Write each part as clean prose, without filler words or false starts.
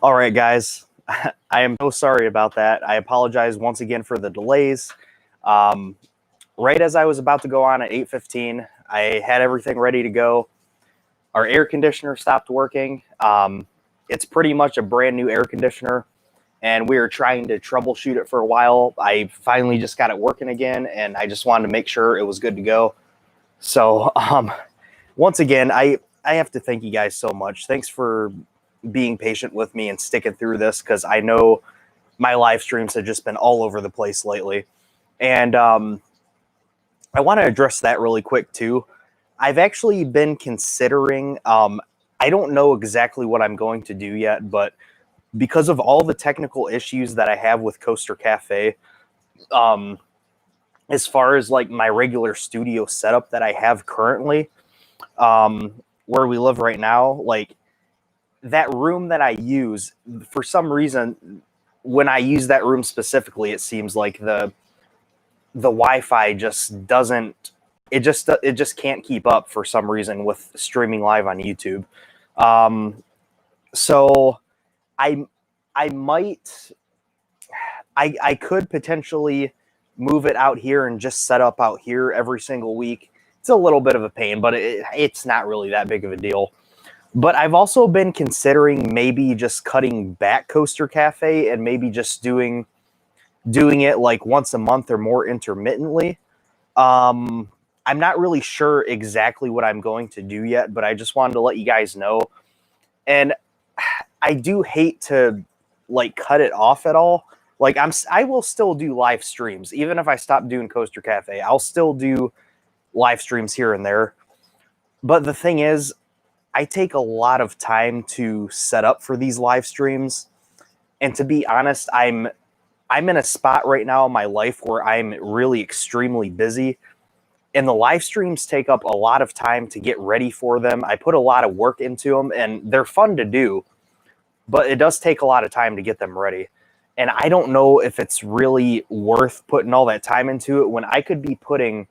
All right, guys. I am so sorry about that. I apologize once again for the delays. Um, right as I was about to go on at 8:15, I had everything ready to go. Our air conditioner stopped working. It's pretty much a brand new air conditioner, and we were trying to troubleshoot it for a while. I finally just got it working again, and I just wanted to make sure it was good to go. So, once again, I have to thank you guys so much. Thanks for being patient with me and sticking through this, because I know my live streams have just been all over the place lately. And I want to address that really quick too. I've actually been considering, I don't know exactly what I'm going to do yet, but because of all the technical issues that I have with Coaster Cafe, as far as like my regular studio setup that I have currently, where we live right now, like that room that I use, for some reason, when I use that room specifically, it seems like the Wi-Fi just doesn't, it just can't keep up for some reason with streaming live on YouTube. So I might, I could potentially move it out here and just set up out here every single week. It's a little bit of a pain, but it's not really that big of a deal. But I've also been considering maybe just cutting back Coaster Cafe and maybe just doing it like once a month or more intermittently. I'm not really sure exactly what I'm going to do yet, but I just wanted to let you guys know. And I do hate to like cut it off at all. Like I will still do live streams even if I stop doing Coaster Cafe. I'll still do live streams here and there. But the thing is, I take a lot of time to set up for these live streams. And to be honest, I'm in a spot right now in my life where I'm really extremely busy. And the live streams take up a lot of time to get ready for them. I put a lot of work into them, and they're fun to do, but it does take a lot of time to get them ready. And I don't know if it's really worth putting all that time into it when I could be putting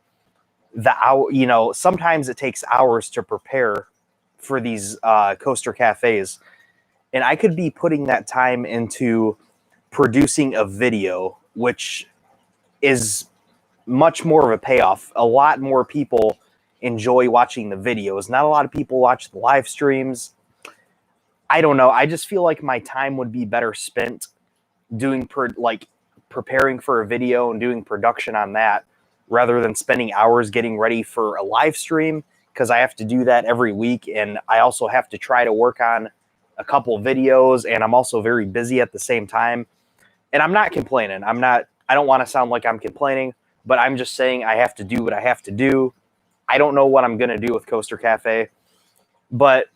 the hour, sometimes it takes hours to prepare for these Coaster Cafes. And I could be putting that time into producing a video, which is much more of a payoff. A lot more people enjoy watching the videos. Not a lot of people watch the live streams. I don't know. I just feel like my time would be better spent doing preparing for a video and doing production on that, rather than spending hours getting ready for a live stream, because I have to do that every week. And I also have to try to work on a couple videos, and I'm also very busy at the same time. And I'm not complaining. I don't want to sound like I'm complaining, but I'm just saying I have to do what I have to do. I don't know what I'm going to do with Coaster Cafe, but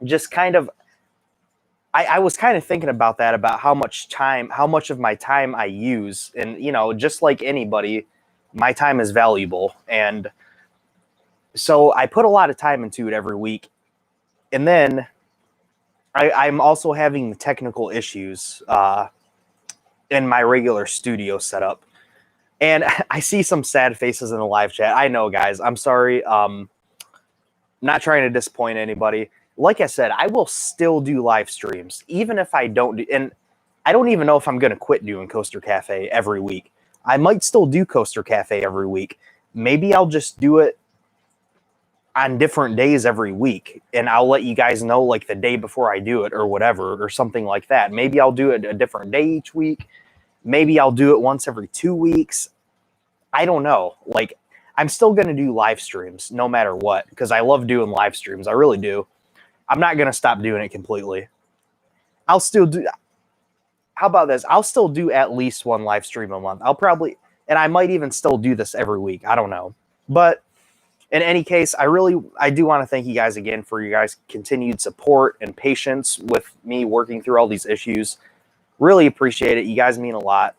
just kind of, I was kind of thinking about that, about how much of my time I use. And, just like anybody, my time is valuable. And so I put a lot of time into it every week. And then I'm also having technical issues in my regular studio setup. And I see some sad faces in the live chat. I know, guys. I'm sorry. Not trying to disappoint anybody. Like I said, I will still do live streams, even if I don't do. And I don't even know if I'm going to quit doing Coaster Cafe every week. I might still do Coaster Cafe every week. Maybe I'll just do it on different days every week, and I'll let you guys know like the day before I do it or whatever, or something like that. Maybe I'll do it a different day each week. Maybe I'll do it once every 2 weeks. I don't know. Like, I'm still going to do live streams no matter what, because I love doing live streams. I really do. I'm not going to stop doing it completely. I'll still do. How about this? I'll still do at least one live stream a month. And I might even still do this every week. I don't know. But in any case, I do want to thank you guys again for your guys' continued support and patience with me working through all these issues. Really appreciate it. You guys mean a lot.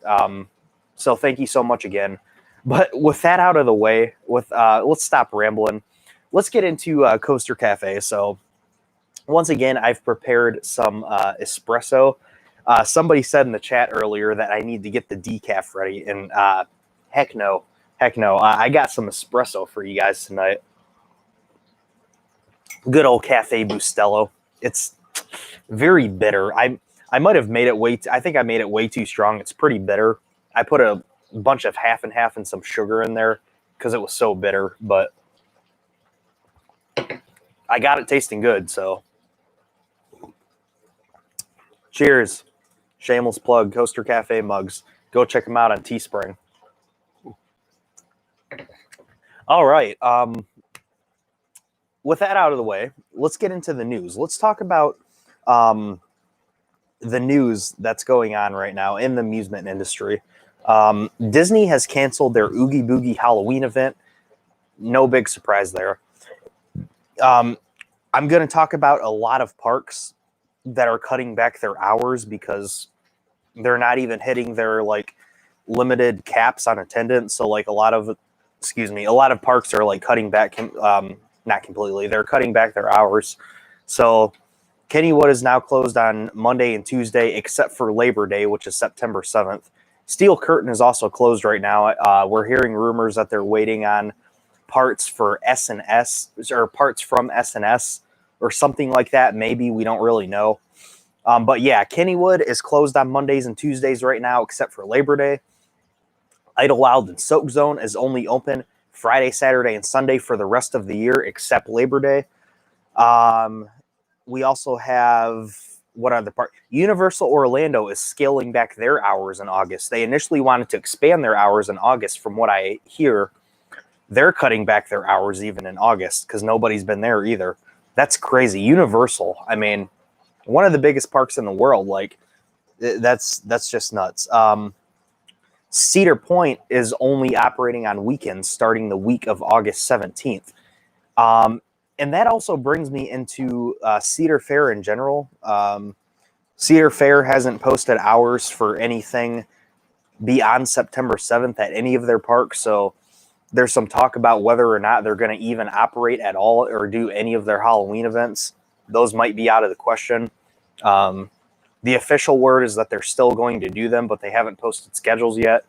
So thank you so much again. But with that out of the way, let's stop rambling. Let's get into Coaster Cafe. So once again, I've prepared some espresso. Somebody said in the chat earlier that I need to get the decaf ready, and heck no. I got some espresso for you guys tonight. Good old Cafe Bustelo. It's Very bitter. I might have made it I think I made it way too strong. It's pretty bitter. I put a bunch of half and half and some sugar in there because it was so bitter, but I got it tasting good. So cheers. Shameless plug, Coaster Cafe mugs. Go check them out on Teespring. All right. With that out of the way, let's get into the news. Let's talk about the news that's going on right now in the amusement industry. Disney has canceled their Oogie Boogie Halloween event. No big surprise there. I'm going to talk about a lot of parks that are cutting back their hours because they're not even hitting their like limited caps on attendance. So like a lot of parks are like cutting back, not completely. They're cutting back their hours. So Kennywood is now closed on Monday and Tuesday, except for Labor Day, which is September 7th. Steel Curtain is also closed right now. We're hearing rumors that they're waiting on parts for S&S or parts from S&S or something like that. Maybe, we don't really know. But yeah, Kennywood is closed on Mondays and Tuesdays right now, except for Labor Day. Idlewild and Soak Zone is only open Friday, Saturday, and Sunday for the rest of the year, except Labor Day. We also have, what other part? Universal Orlando is scaling back their hours in August. They initially wanted to expand their hours in August. From what I hear, they're cutting back their hours even in August because nobody's been there either. That's crazy. Universal, I mean, one of the biggest parks in the world. Like, that's just nuts. Cedar Point is only operating on weekends starting the week of August 17th. And that also brings me into Cedar Fair in general. Cedar Fair hasn't posted hours for anything beyond September 7th at any of their parks. So there's some talk about whether or not they're going to even operate at all or do any of their Halloween events. Those might be out of the question. The official word is that they're still going to do them, but they haven't posted schedules yet.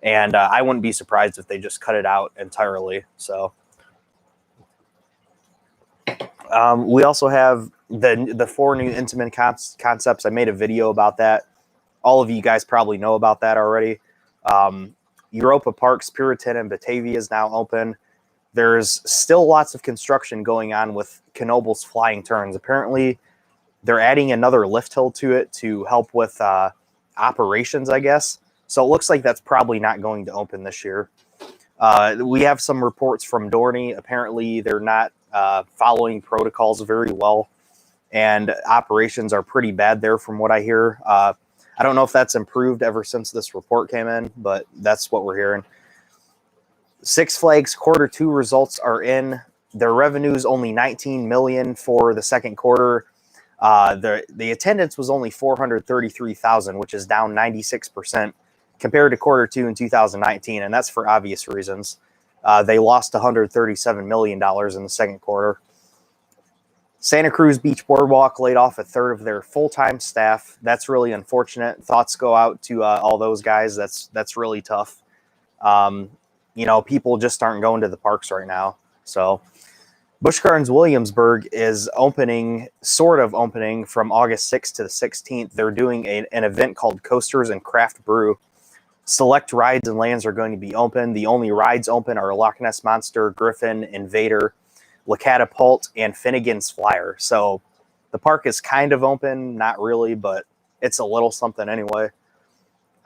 And I wouldn't be surprised if they just cut it out entirely. So we also have the 4 new Intamin concepts. I made a video about that. All of you guys probably know about that already. Europa Parks, Puritan, and Batavia is now open. There's still lots of construction going on with Knoebel's Flying Turns. Apparently, they're adding another lift hill to it to help with operations, I guess. So it looks like that's probably not going to open this year. We have some reports from Dorney. Apparently, they're not following protocols very well, and operations are pretty bad there from what I hear. I don't know if that's improved ever since this report came in, but that's what we're hearing. Six Flags Q2 results are in. Their revenue is only $19 million for the second quarter. The attendance was only 433,000, which is down 96% compared to Q2 in 2019, and that's for obvious reasons. They lost $137 million in the second quarter. Santa Cruz Beach Boardwalk laid off a third of their full-time staff. That's really unfortunate. Thoughts go out to all those guys. That's really tough. People just aren't going to the parks right now. So Busch Gardens Williamsburg is sort of opening from August 6th to the 16th. They're doing an event called Coasters and Craft Brew. Select rides and lands are going to be open. The only rides open are Loch Ness Monster, Griffin, Invader, La Catapult, and Finnegan's Flyer. So the park is kind of open, not really, but it's a little something anyway.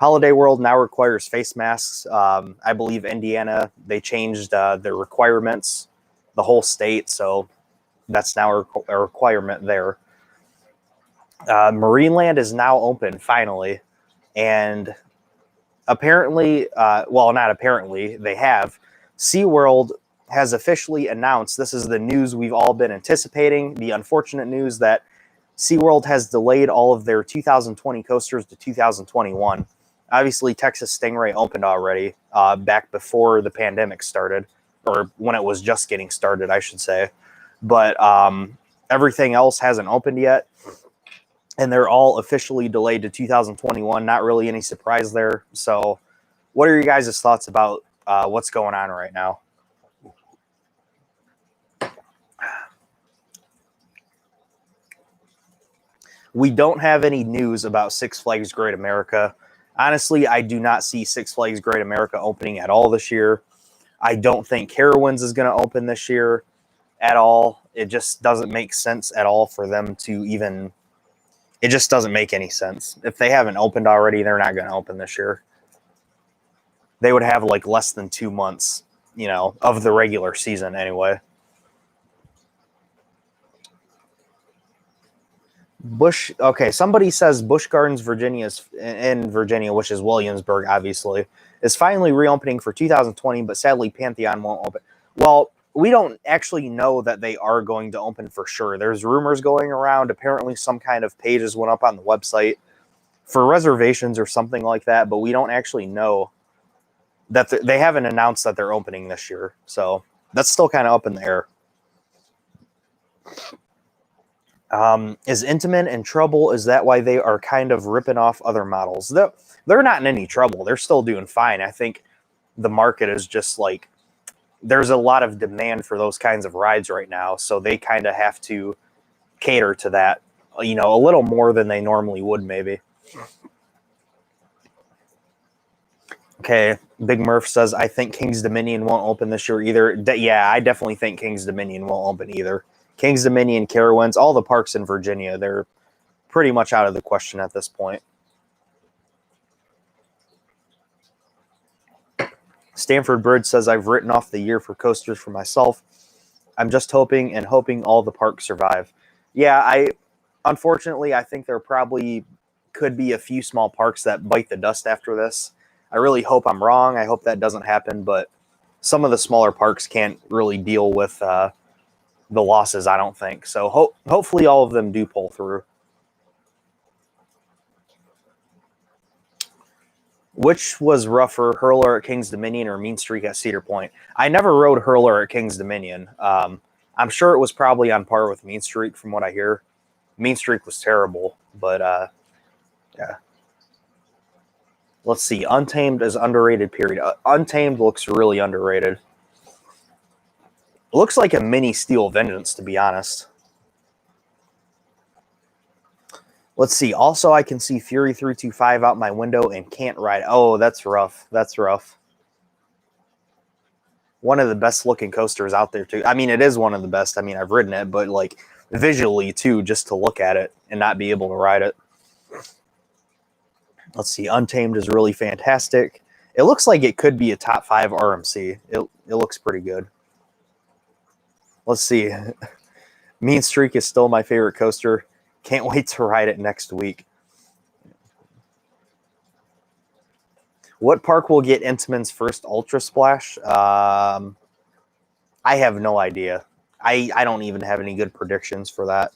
Holiday World now requires face masks. I believe Indiana, they changed their requirements, the whole state, so that's now a requirement there. Marineland is now open, finally, and apparently, not apparently, they have. SeaWorld has officially announced, this is the news we've all been anticipating, the unfortunate news that SeaWorld has delayed all of their 2020 coasters to 2021. Obviously, Texas Stingray opened already back before the pandemic started, or when it was just getting started, I should say. But everything else hasn't opened yet, and they're all officially delayed to 2021. Not really any surprise there. So what are your guys' thoughts about what's going on right now? We don't have any news about Six Flags Great America. Honestly, I do not see Six Flags Great America opening at all this year. I don't think Carowinds is going to open this year at all. It just doesn't make sense at all for them to even... It just doesn't make any sense. If they haven't opened already, they're not going to open this year. They would have like less than 2 months, of the regular season anyway. Somebody says Busch Gardens, Virginia, which is Williamsburg, obviously, is finally reopening for 2020, but sadly Pantheon won't open. Well, we don't actually know that they are going to open for sure. There's rumors going around. Apparently some kind of pages went up on the website for reservations or something like that, but we don't actually know that they haven't announced that they're opening this year. So that's still kind of up in the air. Is Intamin in trouble? Is that why they are kind of ripping off other models? They're not in any trouble. They're still doing fine. I think the market is just like, there's a lot of demand for those kinds of rides right now. So they kind of have to cater to that, a little more than they normally would maybe. Okay, Big Murph says, I think King's Dominion won't open this year either. Yeah, I definitely think King's Dominion won't open either. King's Dominion, Carowinds, all the parks in Virginia, they're pretty much out of the question at this point. Stanford Bird says, I've written off the year for coasters for myself. I'm just hoping all the parks survive. Yeah, unfortunately, I think there probably could be a few small parks that bite the dust after this. I really hope I'm wrong. I hope that doesn't happen, but some of the smaller parks can't really deal with the losses, I don't think. So hopefully all of them do pull through. Which was rougher, Hurler at King's Dominion or Mean Streak at Cedar Point? I never rode Hurler at King's Dominion. I'm sure it was probably on par with Mean Streak from what I hear. Mean Streak was terrible, but yeah. Let's see. Untamed is underrated, period. Untamed looks really underrated. It looks like a mini Steel Vengeance, to be honest. Let's see. Also, I can see Fury 325 out my window and can't ride. Oh, that's rough. That's rough. One of the best looking coasters out there, too. I mean, it is one of the best. I mean, I've ridden it, but like visually, too, just to look at it and not be able to ride it. Let's see. Untamed is really fantastic. It looks like it could be a top 5 RMC. It looks pretty good. Let's see. Mean Streak is still my favorite coaster. Can't wait to ride it next week. What park will get Intamin's first Ultra Splash? I have no idea. I don't even have any good predictions for that.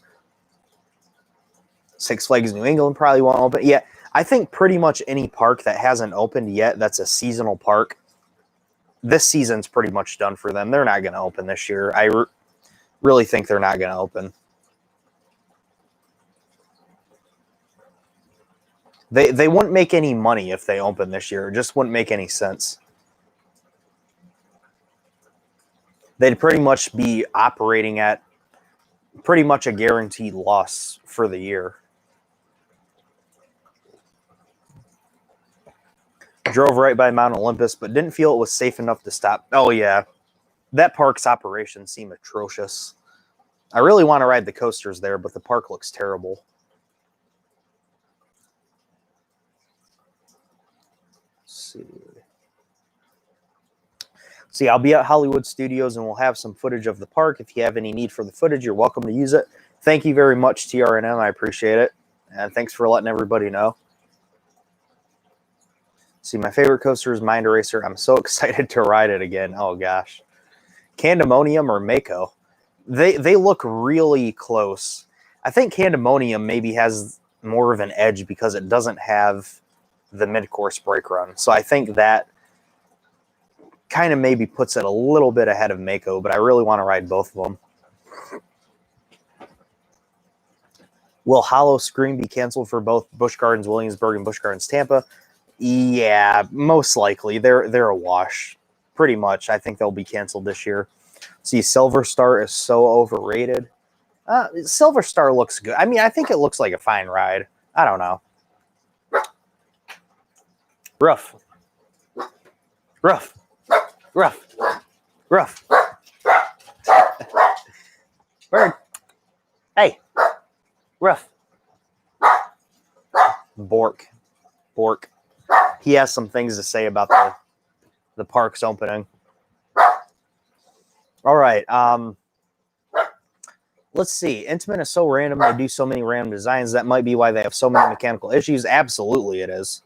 Six Flags New England probably won't open. Yeah, I think pretty much any park that hasn't opened yet that's a seasonal park, this season's pretty much done for them. They're not going to open this year. I really think they're not going to open. They wouldn't make any money if they open this year. It just wouldn't make any sense. They'd pretty much be operating at pretty much a guaranteed loss for the year. Drove right by Mount Olympus, but didn't feel it was safe enough to stop. Oh, yeah. That park's operations seem atrocious. I really want to ride the coasters there, but the park looks terrible. Let's see, I'll be at Hollywood Studios and we'll have some footage of the park. If you have any need for the footage, you're welcome to use it. Thank you very much, TRNM. I appreciate it. And thanks for letting everybody know. See, my favorite coaster is Mind Eraser. I'm so excited to ride it again. Oh, gosh. Candemonium or Mako? They look really close. I think Candemonium maybe has more of an edge because it doesn't have the mid-course brake run. So I think that kind of maybe puts it a little bit ahead of Mako, but I really want to ride both of them. Will Hollow Scream be canceled for both Busch Gardens Williamsburg and Busch Gardens Tampa? Yeah, most likely. They're a wash. Pretty much. I think they'll be canceled this year. See, Silver Star is so overrated. Silver Star looks good. I mean, I think it looks like a fine ride. I don't know. Rough. Rough. Rough. Rough. Bird. Hey. Rough. Bork. Bork. He has some things to say about the park's opening. All right. Let's see. Intimate is so random. They do so many random designs. That might be why they have so many mechanical issues. Absolutely it is.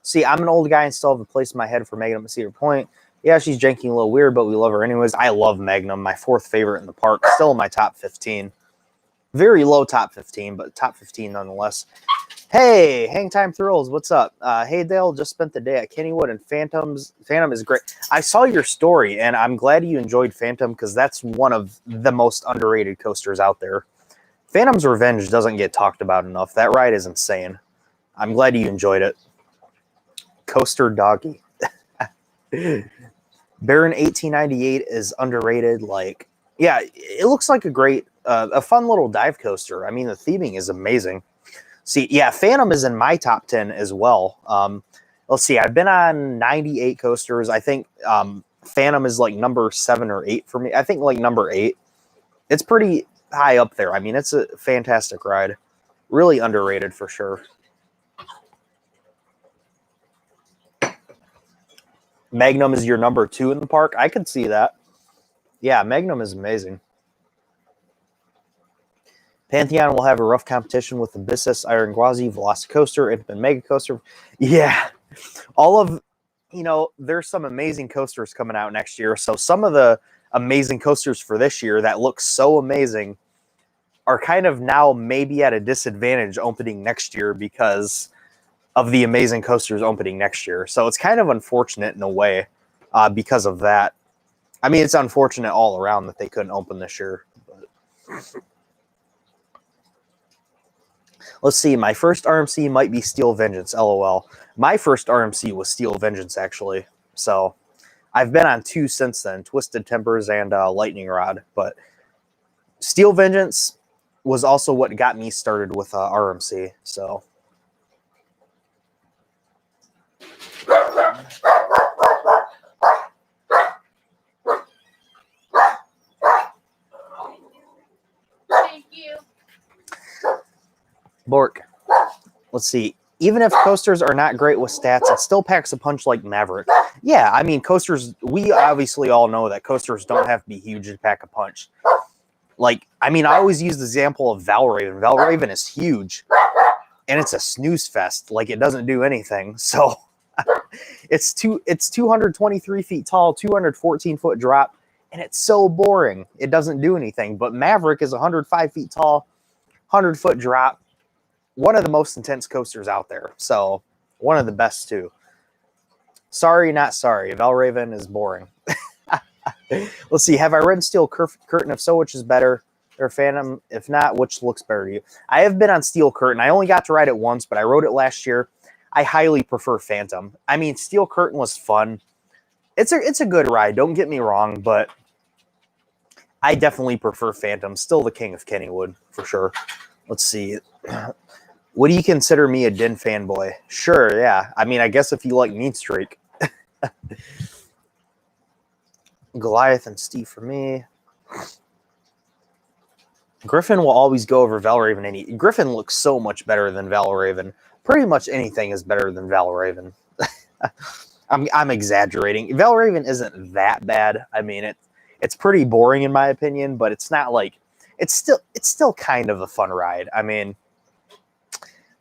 See, I'm an old guy and still have a place in my head for Magnum at Cedar Point. Yeah, she's janky, a little weird, but we love her anyways. I love Magnum. My 4th favorite in the park. Still in my top 15. Very low top 15, but top 15 nonetheless. Hey, Hang Time Thrills, what's up? Hey, Dale, just spent the day at Kennywood, and Phantom is great. I saw your story, and I'm glad you enjoyed Phantom because that's one of the most underrated coasters out there. Phantom's Revenge doesn't get talked about enough. That ride is insane. I'm glad you enjoyed it. Coaster Doggy. Baron 1898 is underrated. Like, yeah, it looks like a fun little dive coaster. I mean, the theming is amazing. See, yeah, Phantom is in my top 10 as well. Let's see, I've been on 98 coasters. I think Phantom is like number 7 or 8 for me. I think like number 8. It's pretty high up there. I mean, it's a fantastic ride. Really underrated for sure. Magnum is your number 2 in the park. I could see that. Yeah, Magnum is amazing. Pantheon will have a rough competition with Abyssus, Iron Gwazi, Velocicoaster, Infinite Mega Coaster. Yeah, all of, there's some amazing coasters coming out next year. So some of the amazing coasters for this year that look so amazing are kind of now maybe at a disadvantage opening next year because of the amazing coasters opening next year. So it's kind of unfortunate in a way because of that. I mean, it's unfortunate all around that they couldn't open this year. But let's see. My first RMC might be Steel Vengeance, LOL. My first RMC was Steel Vengeance, actually. So I've been on 2 since then, Twisted Tempers and Lightning Rod. But Steel Vengeance was also what got me started with RMC. So thank you. Bork. Let's see. Even if coasters are not great with stats, it still packs a punch like Maverick. Yeah, I mean, coasters, we obviously all know that coasters don't have to be huge to pack a punch. Like, I mean, I always use the example of Valraven. Valraven is huge, and it's a snooze fest. Like, it doesn't do anything. So it's 223 feet tall, 214-foot drop, and it's so boring. It doesn't do anything. But Maverick is 105 feet tall, 100-foot drop. One of the most intense coasters out there. So one of the best too. Sorry, not sorry. Valraven is boring. Let's see. Have I ridden Steel Curtain? If so, which is better? Or Phantom? If not, which looks better to you? I have been on Steel Curtain. I only got to ride it once, but I rode it last year. I highly prefer Phantom. I mean, Steel Curtain was fun. It's a good ride. Don't get me wrong, but I definitely prefer Phantom. Still the king of Kennywood for sure. Let's see. Would you consider me a Din fanboy? Sure, yeah. I mean, I guess if you like Mean Streak. Goliath and Steve for me. Griffin will always go over Valraven. Griffin looks so much better than Valraven. Pretty much anything is better than Valraven. I'm exaggerating. Valraven isn't that bad. I mean, it's pretty boring in my opinion, but it's not like it's still kind of a fun ride. I mean,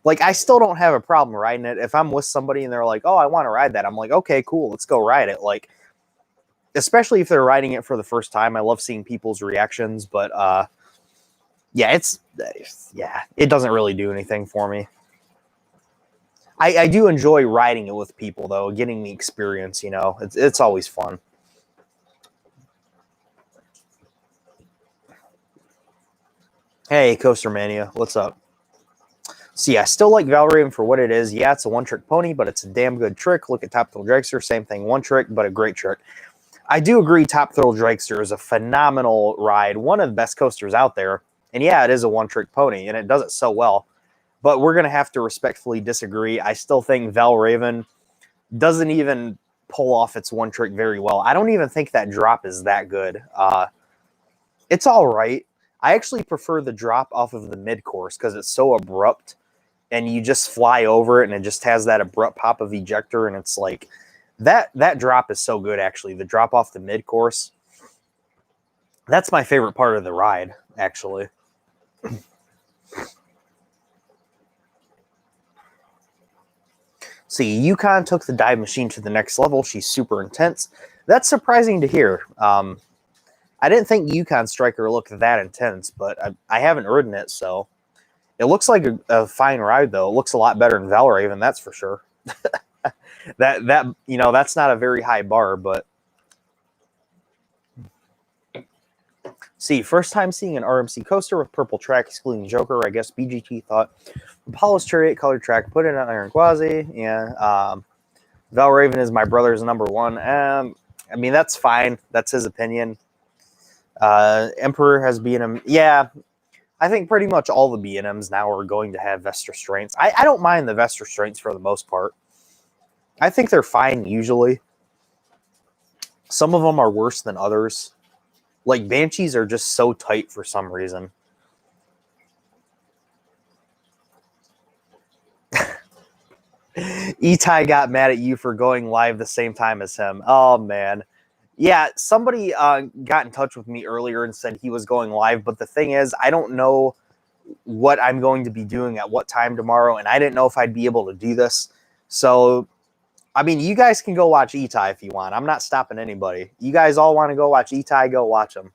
like, I still don't have a problem riding it. If I'm with somebody and they're like, oh, I want to ride that, I'm like, okay, cool, let's go ride it. Like, especially if they're riding it for the first time, I love seeing people's reactions. But yeah, it doesn't really do anything for me. I do enjoy riding it with people, though, getting the experience, it's always fun. Hey, Coaster Mania, what's up? See, I still like Valraven for what it is. Yeah, it's a one-trick pony, but it's a damn good trick. Look at Top Thrill Dragster, same thing, one trick, but a great trick. I do agree Top Thrill Dragster is a phenomenal ride, one of the best coasters out there. And yeah, it is a one-trick pony, and it does it so well. But we're going to have to respectfully disagree. I still think Valraven doesn't even pull off its one trick very well. I don't even think that drop is that good. It's all right. I actually prefer the drop off of the mid-course because it's so abrupt, and you just fly over it, and it just has that abrupt pop of ejector, and it's like that drop is so good, actually. The drop off the mid-course, that's my favorite part of the ride, actually. See, Yukon took the dive machine to the next level. She's super intense. That's surprising to hear. I didn't think Yukon Striker looked that intense, but I haven't ridden it, so it looks like a fine ride, though. It looks a lot better than Valraven, that's for sure. that you know, that's not a very high bar, but see, first time seeing an RMC coaster with purple track, excluding Joker. I guess BGT thought Apollo's Chariot colored track, put it on Iron Quasi. Yeah, Valraven is my brother's number one. I mean, that's fine. That's his opinion. Emperor has B&M. Yeah, I think pretty much all the B&Ms now are going to have vest restraints. I don't mind the vest restraints for the most part. I think they're fine usually. Some of them are worse than others. Like, Banshees are just so tight for some reason. Itai got mad at you for going live the same time as him. Oh, man. Yeah, somebody got in touch with me earlier and said he was going live, but the thing is, I don't know what I'm going to be doing at what time tomorrow, and I didn't know if I'd be able to do this. So, I mean, you guys can go watch Itai if you want. I'm not stopping anybody. You guys all want to go watch Itai, go watch him.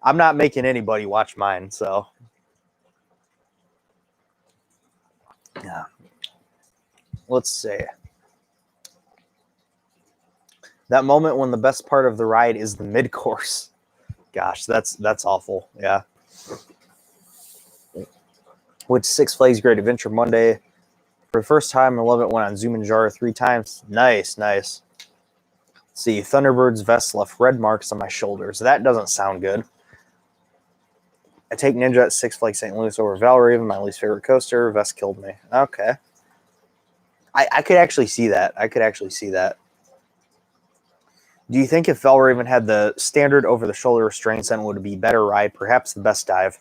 I'm not making anybody watch mine, so. Yeah. Let's see. That moment when the best part of the ride is the mid-course. Gosh, that's awful. Yeah. Which Six Flags Great Adventure Monday. For the first time, I love it. Went on Zoom and Jar 3 times. Nice, nice. Let's see, Thunderbird's vest left red marks on my shoulders. That doesn't sound good. I take Ninja at Six Flags St. Louis over Valraven, my least favorite coaster. Vest killed me. Okay. I could actually see that. I could actually see that. Do you think if Valraven had the standard over-the-shoulder restraints, then it would be a better ride, perhaps the best dive?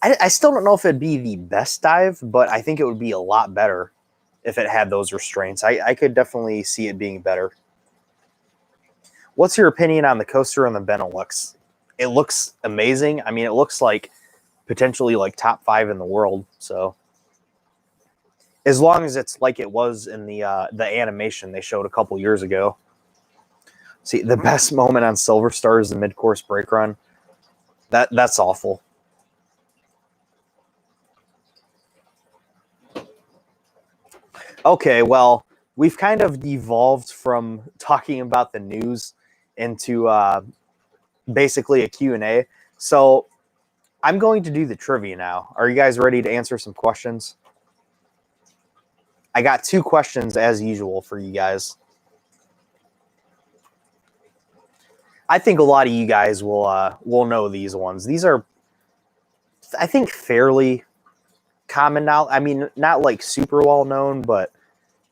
I still don't know if it'd be the best dive, but I think it would be a lot better if it had those restraints. I could definitely see it being better. What's your opinion on the coaster and the Benelux? It looks amazing. I mean, it looks like potentially like top 5 in the world. So as long as it's like it was in the animation they showed a couple years ago. See, the best moment on Silver Star is the mid-course brake run. That's awful. Okay, well, we've kind of devolved from talking about the news into basically a Q&A. So I'm going to do the trivia now. Are you guys ready to answer some questions? I got 2 questions as usual for you guys. I think a lot of you guys will know these ones. These are, I think, fairly common now. I mean, not like super well known, but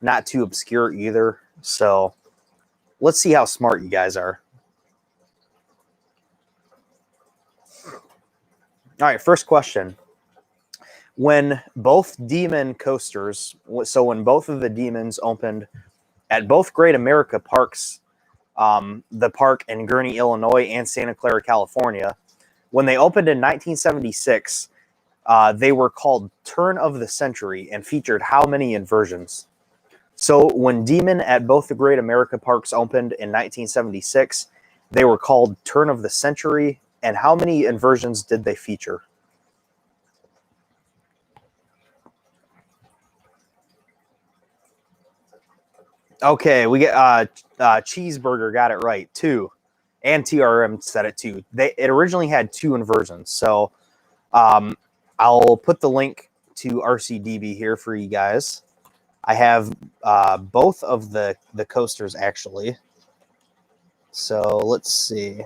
not too obscure either. So let's see how smart you guys are. All right, first question. When both Demon coasters, so when both of the Demons opened at both Great America parks, the park in Gurnee, Illinois, and Santa Clara, California, when they opened in 1976, they were called Turn of the Century and featured how many inversions? So when Demon at both the Great America parks opened in 1976, they were called Turn of the Century, and how many inversions did they feature? Okay, we get Cheeseburger got it right, 2. And TRM said it too. It originally had 2 inversions. So I'll put the link to RCDB here for you guys. I have both of the coasters, actually. So let's see.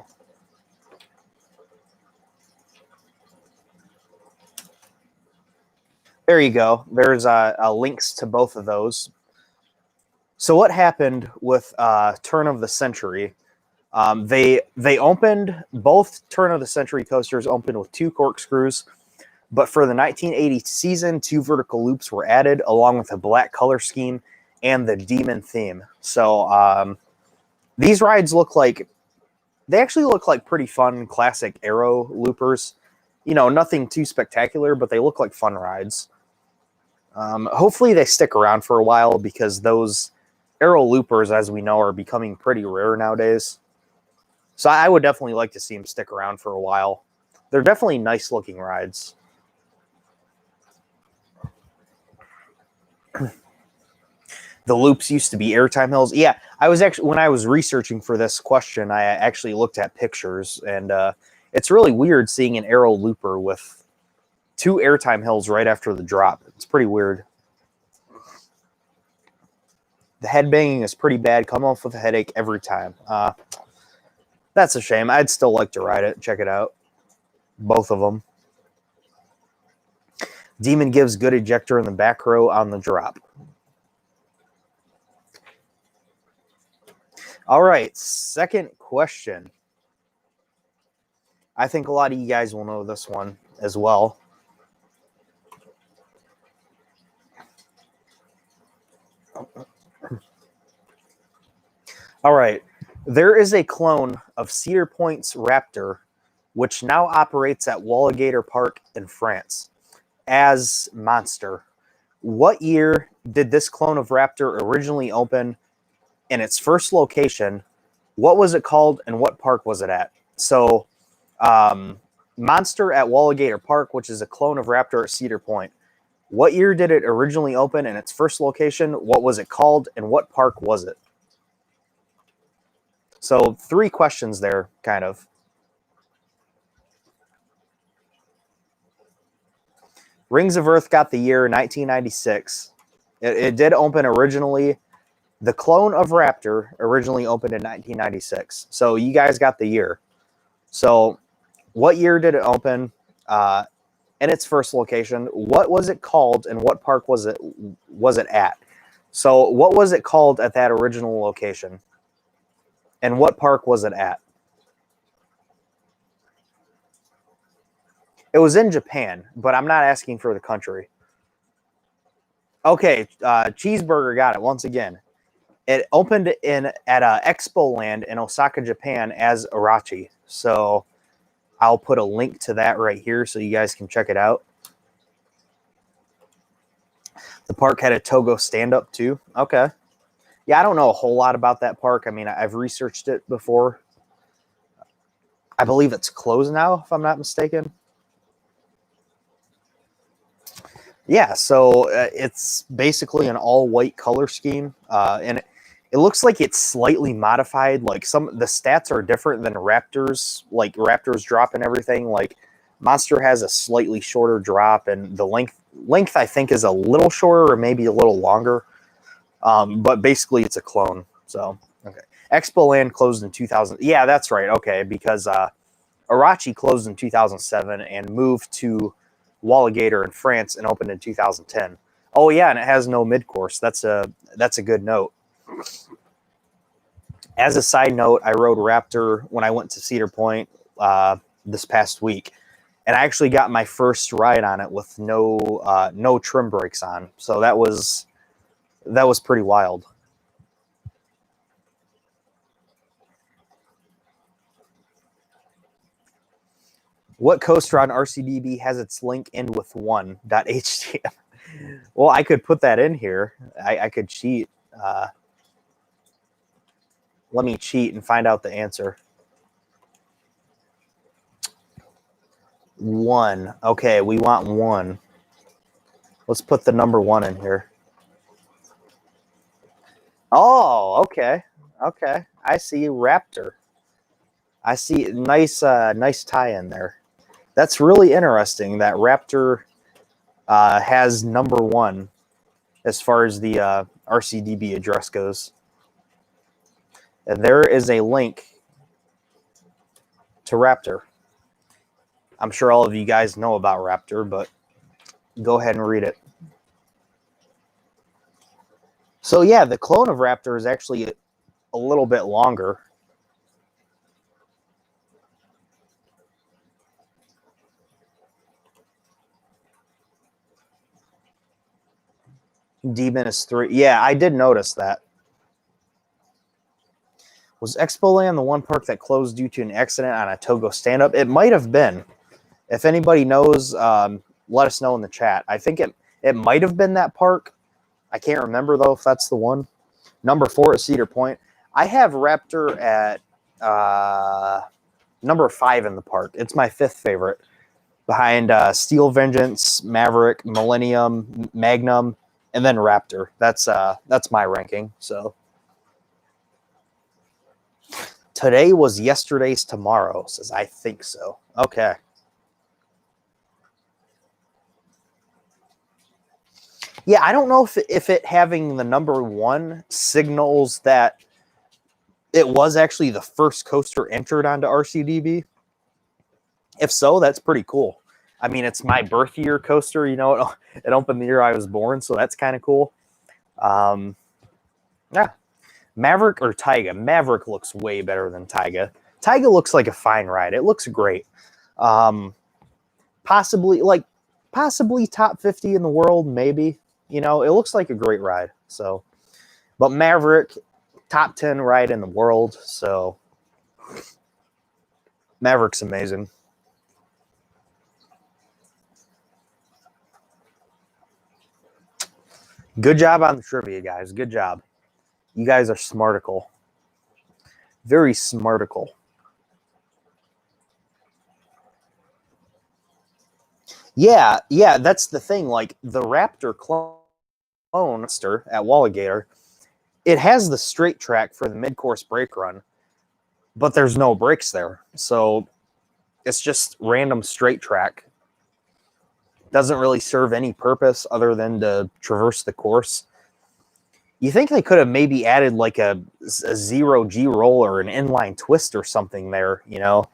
There you go. There's links to both of those. So what happened with turn of the century? They opened, both turn of the century coasters opened with 2 corkscrews, but for the 1980 season, 2 vertical loops were added along with a black color scheme and the demon theme. So these rides actually look like pretty fun classic Aero loopers. You know, nothing too spectacular, but they look like fun rides. Hopefully they stick around for a while, because those Aero loopers, as we know, are becoming pretty rare nowadays. So I would definitely like to see them stick around for a while. They're definitely nice looking rides. The loops used to be airtime hills. Yeah, when I was researching for this question, I actually looked at pictures, and it's really weird seeing an Aero looper with 2 airtime hills right after the drop. It's pretty weird. The headbanging is pretty bad. Come off with a headache every time. That's a shame. I'd still like to ride it. Check it out. Both of them. Demon gives good ejector in the back row on the drop. All right, second question. I think a lot of you guys will know this one as well. All right. There is a clone of Cedar Point's Raptor, which now operates at Walligator Park in France as Monster. What year did this clone of Raptor originally open in its first location? What was it called, and what park was it at? So, Monster at Walligator Park, which is a clone of Raptor at Cedar Point. What year did it originally open in its first location? What was it called, and what park was it? So 3 questions there, kind of. Rings of Earth got the year 1996. It did open originally. The clone of Raptor originally opened in 1996. So you guys got the year. So what year did it open in its first location? What was it called, and what park was it at? So what was it called at that original location? And what park was it at? It was in Japan, but I'm not asking for the country. Okay, Cheeseburger got it once again. It opened at Expo Land in Osaka, Japan as Arachi. So I'll put a link to that right here so you guys can check it out. The park had a Togo stand-up too. Okay. Yeah, I don't know a whole lot about that park. I mean, I've researched it before. I believe it's closed now, if I'm not mistaken. Yeah, so it's basically an all-white color scheme, and it looks like it's slightly modified. Like the stats are different than Raptor's, like Raptor's drop and everything. Like Monster has a slightly shorter drop, and the length I think is a little shorter or maybe a little longer. But basically it's a clone. So, okay. Expo Land closed in 2000. Yeah, that's right. Okay, because Arachi closed in 2007 and moved to Walligator in France and opened in 2010. Oh yeah, and it has no mid-course. That's a good note. As a side note, I rode Raptor when I went to Cedar Point this past week, and I actually got my first ride on it with no trim brakes on. So that was pretty wild. What coaster on RCDB has its link end with 1.htm? Well, I could put that in here. I could cheat. Let me cheat and find out the answer. 1. Okay, we want 1. Let's put the number 1 in here. Oh, okay. Okay. I see Raptor. I see nice tie-in there. That's really interesting that Raptor has number 1 as far as the RCDB address goes. And there is a link to Raptor. I'm sure all of you guys know about Raptor, but go ahead and read it. So yeah, the clone of Raptor is actually a little bit longer. Demon is 3. Yeah, I did notice that. Was Expoland the one park that closed due to an accident on a Togo stand-up? It might have been. If anybody knows, let us know in the chat. I think it might have been that park. I can't remember, though, if that's the one. Number 4 at Cedar Point. I have Raptor at number 5 in the park. It's my 5th favorite. Behind Steel Vengeance, Maverick, Millennium, Magnum, and then Raptor. That's my ranking. So today was yesterday's tomorrow, says I think so. Okay. Yeah, I don't know if it having the number 1 signals that it was actually the first coaster entered onto RCDB. If so, that's pretty cool. I mean, it's my birth year coaster. You know, it opened the year I was born, so that's kind of cool. Yeah. Maverick or Taiga? Maverick looks way better than Taiga. Taiga looks like a fine ride. It looks great. Possibly top 50 in the world, maybe. You know, it looks like a great ride. So, but Maverick, top 10 ride in the world. So, Maverick's amazing. Good job on the trivia, guys. Good job. You guys are smarticle. Very smarticle. Yeah, that's the thing. Like, the Raptor clone at Walligator, it has the straight track for the mid-course brake run, but there's no brakes there. So it's just random straight track. Doesn't really serve any purpose other than to traverse the course. You think they could have maybe added like a 0G roll or an inline twist or something there, you know,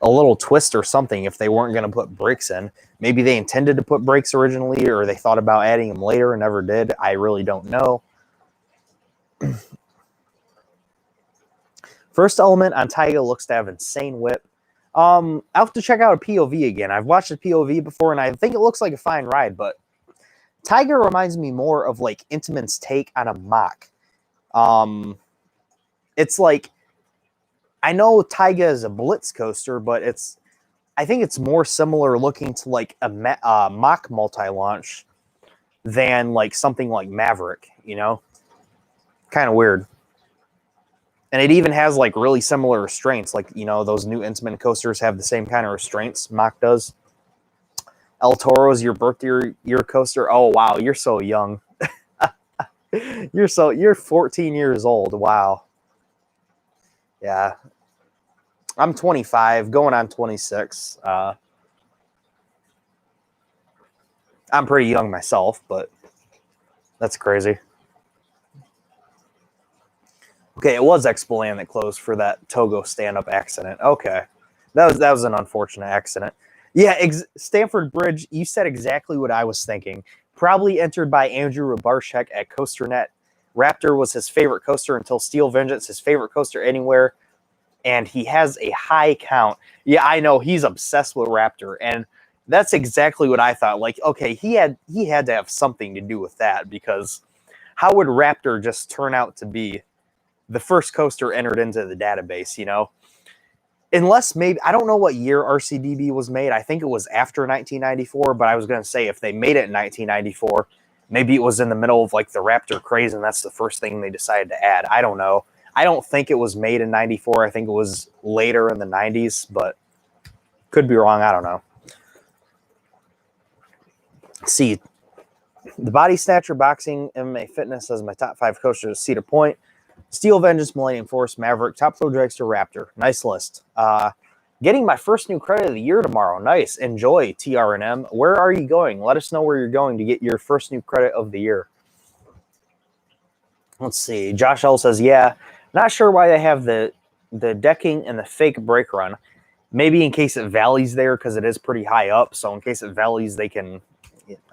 a little twist or something if they weren't going to put brakes in. Maybe they intended to put brakes originally, or they thought about adding them later and never did. I really don't know. First element on Taiga looks to have insane whip. I'll have to check out a POV again. I've watched a POV before, and I think it looks like a fine ride, but Taiga reminds me more of like Intamin's take on a Mach. It's like, I know Taiga is a Blitz coaster, but I think it's more similar looking to like a Mach multi-launch than like something like Maverick, you know? Kind of weird. And it even has like really similar restraints. Like, you know, those new Intamin coasters have the same kind of restraints Mach does. El Toro's your birthday year coaster. Oh, wow. You're so young. You're 14 years old. Wow. Yeah. I'm 25, going on 26. I'm pretty young myself, but that's crazy. Okay, it was Expoland that closed for that Togo stand-up accident. Okay. That was an unfortunate accident. Yeah, Stanford Bridge, you said exactly what I was thinking. Probably entered by Andrew Rabarchek at CoasterNet. Raptor was his favorite coaster until Steel Vengeance, his favorite coaster anywhere. And he has a high count. Yeah, I know, he's obsessed with Raptor. And that's exactly what I thought. Like, okay, he had to have something to do with that, because how would Raptor just turn out to be the first coaster entered into the database, you know? Unless maybe, I don't know what year RCDB was made. I think it was after 1994, but I was going to say if they made it in 1994, maybe it was in the middle of like the Raptor craze and that's the first thing they decided to add. I don't know. I don't think it was made in 94. I think it was later in the 90s, but could be wrong. I don't know. See, the Body Snatcher, Boxing, MMA Fitness as my top 5 coasters: Cedar Point, Steel Vengeance, Millennium Force, Maverick, Top Thrill Dragster, Raptor. Nice list. Getting my first new credit of the year tomorrow. Nice. Enjoy, TRNM. Where are you going? Let us know where you're going to get your first new credit of the year. Let's see. Josh L says, yeah, not sure why they have the decking and the fake brake run. Maybe in case it valleys there, because it is pretty high up. So in case it valleys, they can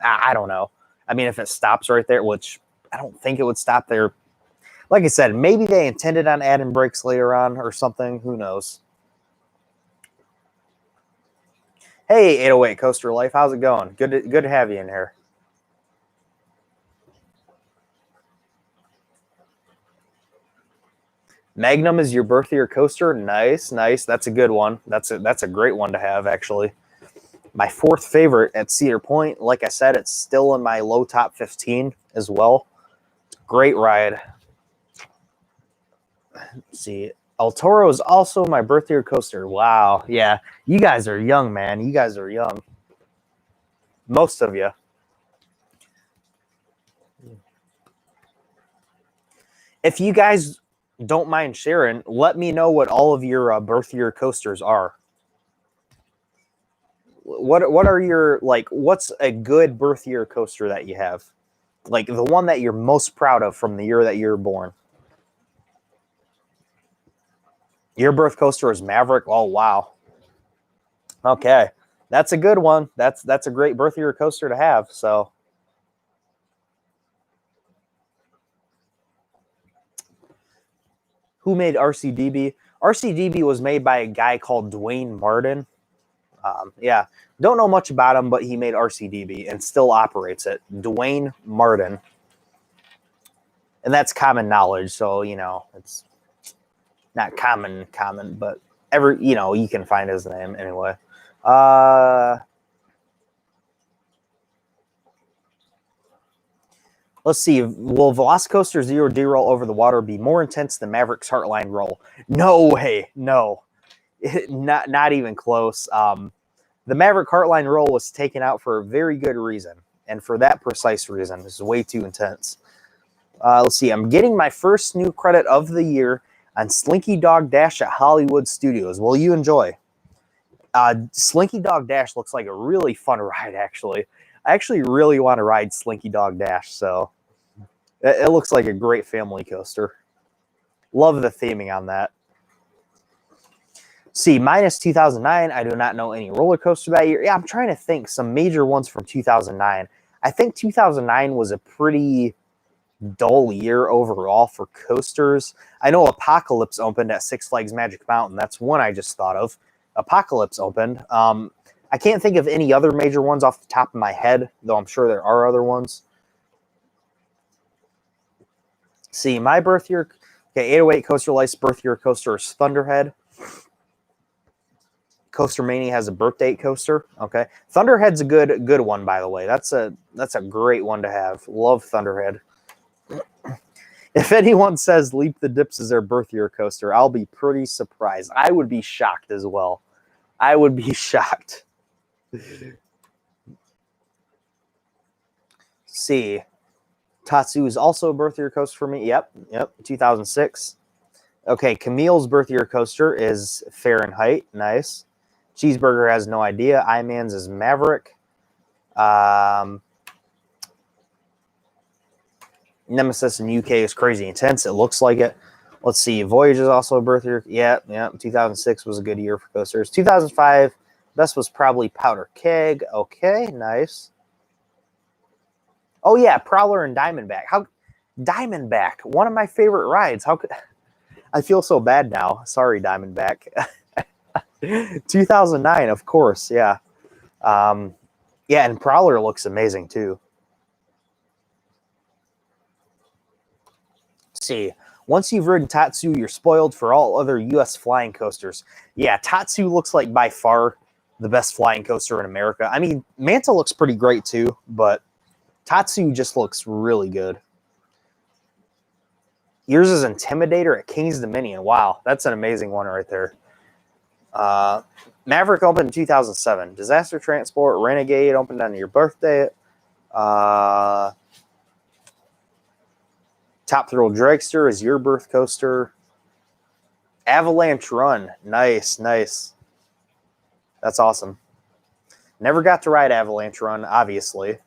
I don't know. I mean, if it stops right there, which I don't think it would stop there. Like I said, maybe they intended on adding brakes later on or something. Who knows? Hey, 808 Coaster Life, how's it going? Good to have you in here. Magnum is your birth year coaster. Nice. That's a good one. That's a great one to have, actually. My fourth favorite at Cedar Point. Like I said, it's still in my low top 15 as well. Great ride. Let's see. El Toro is also my birth year coaster. Wow. Yeah. You guys are young, man. You guys are young. Most of you. If you guys don't mind sharing, let me know what all of your birth year coasters are. What are your, like, what's a good birth year coaster that you have? Like the one that you're most proud of from the year that you were born. Your birth coaster is Maverick. Oh, wow. Okay. That's a good one. That's a great birth year coaster to have. So who made RCDB? RCDB was made by a guy called Dwayne Martin. Yeah, don't know much about him, but he made RCDB and still operates it. Dwayne Martin. And that's common knowledge. So, you know, it's not common, but you can find his name anyway. Let's see. Will Velocicoaster Zero D roll over the water be more intense than Maverick's Heartline roll? No way. No. Not even close. The Maverick Heartline roll was taken out for a very good reason. And for that precise reason, this is way too intense. Let's see. I'm getting my first new credit of the year on Slinky Dog Dash at Hollywood Studios. Will you enjoy? Slinky Dog Dash looks like a really fun ride, actually. I actually really want to ride Slinky Dog Dash, so it looks like a great family coaster. Love the theming on that. See, minus 2009, I do not know any roller coaster that year. Yeah, I'm trying to think some major ones from 2009. I think 2009 was a pretty dull year overall for coasters. I know Apocalypse opened at Six Flags Magic Mountain. That's one I just thought of. Apocalypse opened. I can't think of any other major ones off the top of my head, though I'm sure there are other ones. See, my birth year, okay, 808 Coaster Life's birth year coaster is Thunderhead. Coaster Mania has a birth date coaster. Okay, Thunderhead's a good one, by the way. That's a great one to have. Love Thunderhead. If anyone says Leap the Dips is their birth year coaster, I'll be pretty surprised. I would be shocked as well. I would be shocked. See, Tatsu is also a birth year coaster for me. Yep, 2006. Okay, Camille's birth year coaster is Fahrenheit. Nice. Cheeseburger has no idea. Iman's is Maverick. Nemesis in UK is Crazy Intense. It looks like it. Let's see. Voyage is also a birth year. Yeah. 2006 was a good year for coasters. 2005, best was probably Powder Keg. Okay, nice. Oh, yeah, Prowler and Diamondback. Diamondback, one of my favorite rides. How could I feel so bad now? Sorry, Diamondback. 2009, of course, yeah. Yeah, and Prowler looks amazing, too. Let's see. Once you've ridden Tatsu, you're spoiled for all other U.S. flying coasters. Yeah, Tatsu looks like by far the best flying coaster in America. I mean, Manta looks pretty great, too, but Tatsu just looks really good. Yours is Intimidator at King's Dominion. Wow, that's an amazing one right there. Maverick opened in 2007. Disaster Transport, Renegade opened on your birthday. Top Thrill Dragster is your birth coaster. Avalanche Run. Nice. That's awesome. Never got to ride Avalanche Run, obviously.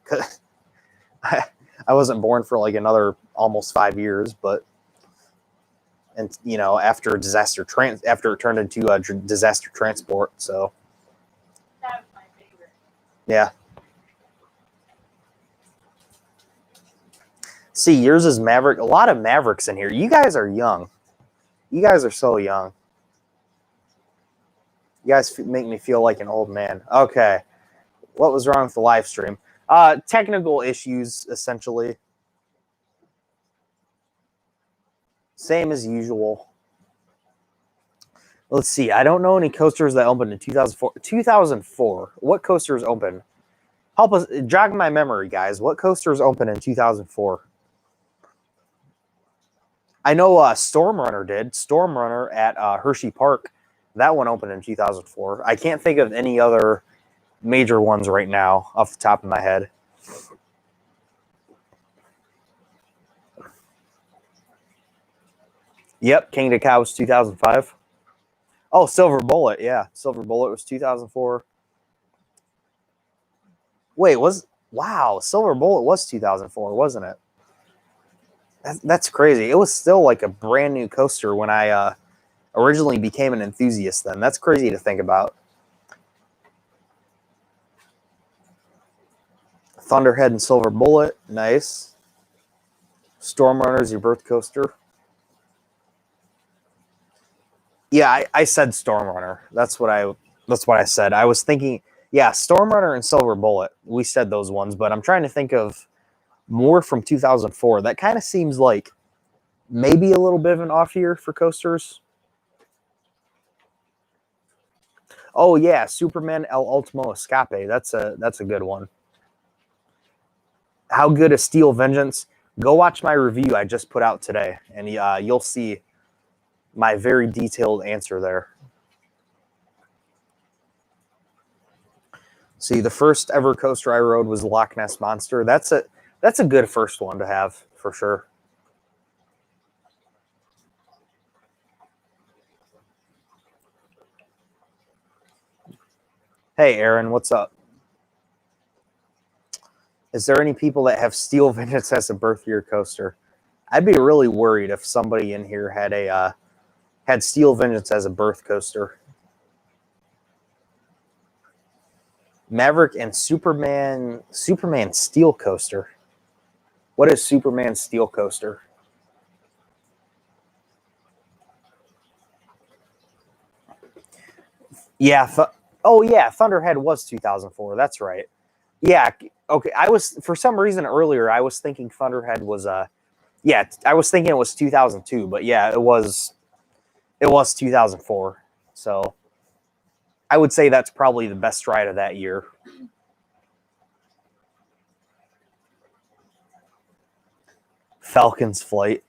I wasn't born for like another almost 5 years, but after it turned into Disaster Transport, so That was my favorite. yeah. See, yours is Maverick. A lot of Mavericks in here. You guys are young. You guys are so young. You guys make me feel like an old man. Okay. What was wrong with the live stream? Technical issues, essentially. Same as usual. Let's see. I don't know any coasters that opened in 2004. 2004. What coasters opened? Help us jog my memory, guys. What coasters opened in 2004? I know Storm Runner did. Storm Runner at Hershey Park. That one opened in 2004. I can't think of any other major ones right now off the top of my head. Yep, King to Cow was 2005. Oh, Silver Bullet. Yeah, Silver Bullet was 2004. Wait, wow, Silver Bullet was 2004, wasn't it? That's crazy. It was still like a brand new coaster when I originally became an enthusiast then. That's crazy to think about. Thunderhead and Silver Bullet, nice. Storm Runner is your birth coaster. Yeah, I said Storm Runner. That's what I said. I was thinking, yeah, Storm Runner and Silver Bullet. We said those ones, but I'm trying to think of more from 2004. That kind of seems like maybe a little bit of an off year for coasters. Oh yeah, Superman El Ultimo Escape. That's a good one. How good is Steel Vengeance? Go watch my review I just put out today, and you'll see my very detailed answer there. See, the first ever coaster I rode was Loch Ness Monster. That's a good first one to have for sure. Hey, Aaron, what's up? Is there any people that have Steel Vengeance as a birth year coaster? I'd be really worried if somebody in here had Steel Vengeance as a birth coaster. Maverick and Superman Steel Coaster. What is Superman Steel Coaster? Yeah. Oh yeah, Thunderhead was 2004. That's right. Yeah. Okay. For some reason earlier I was thinking Thunderhead was yeah, I was thinking it was 2002, but yeah, it was 2004. So I would say that's probably the best ride of that year. Falcon's Flight.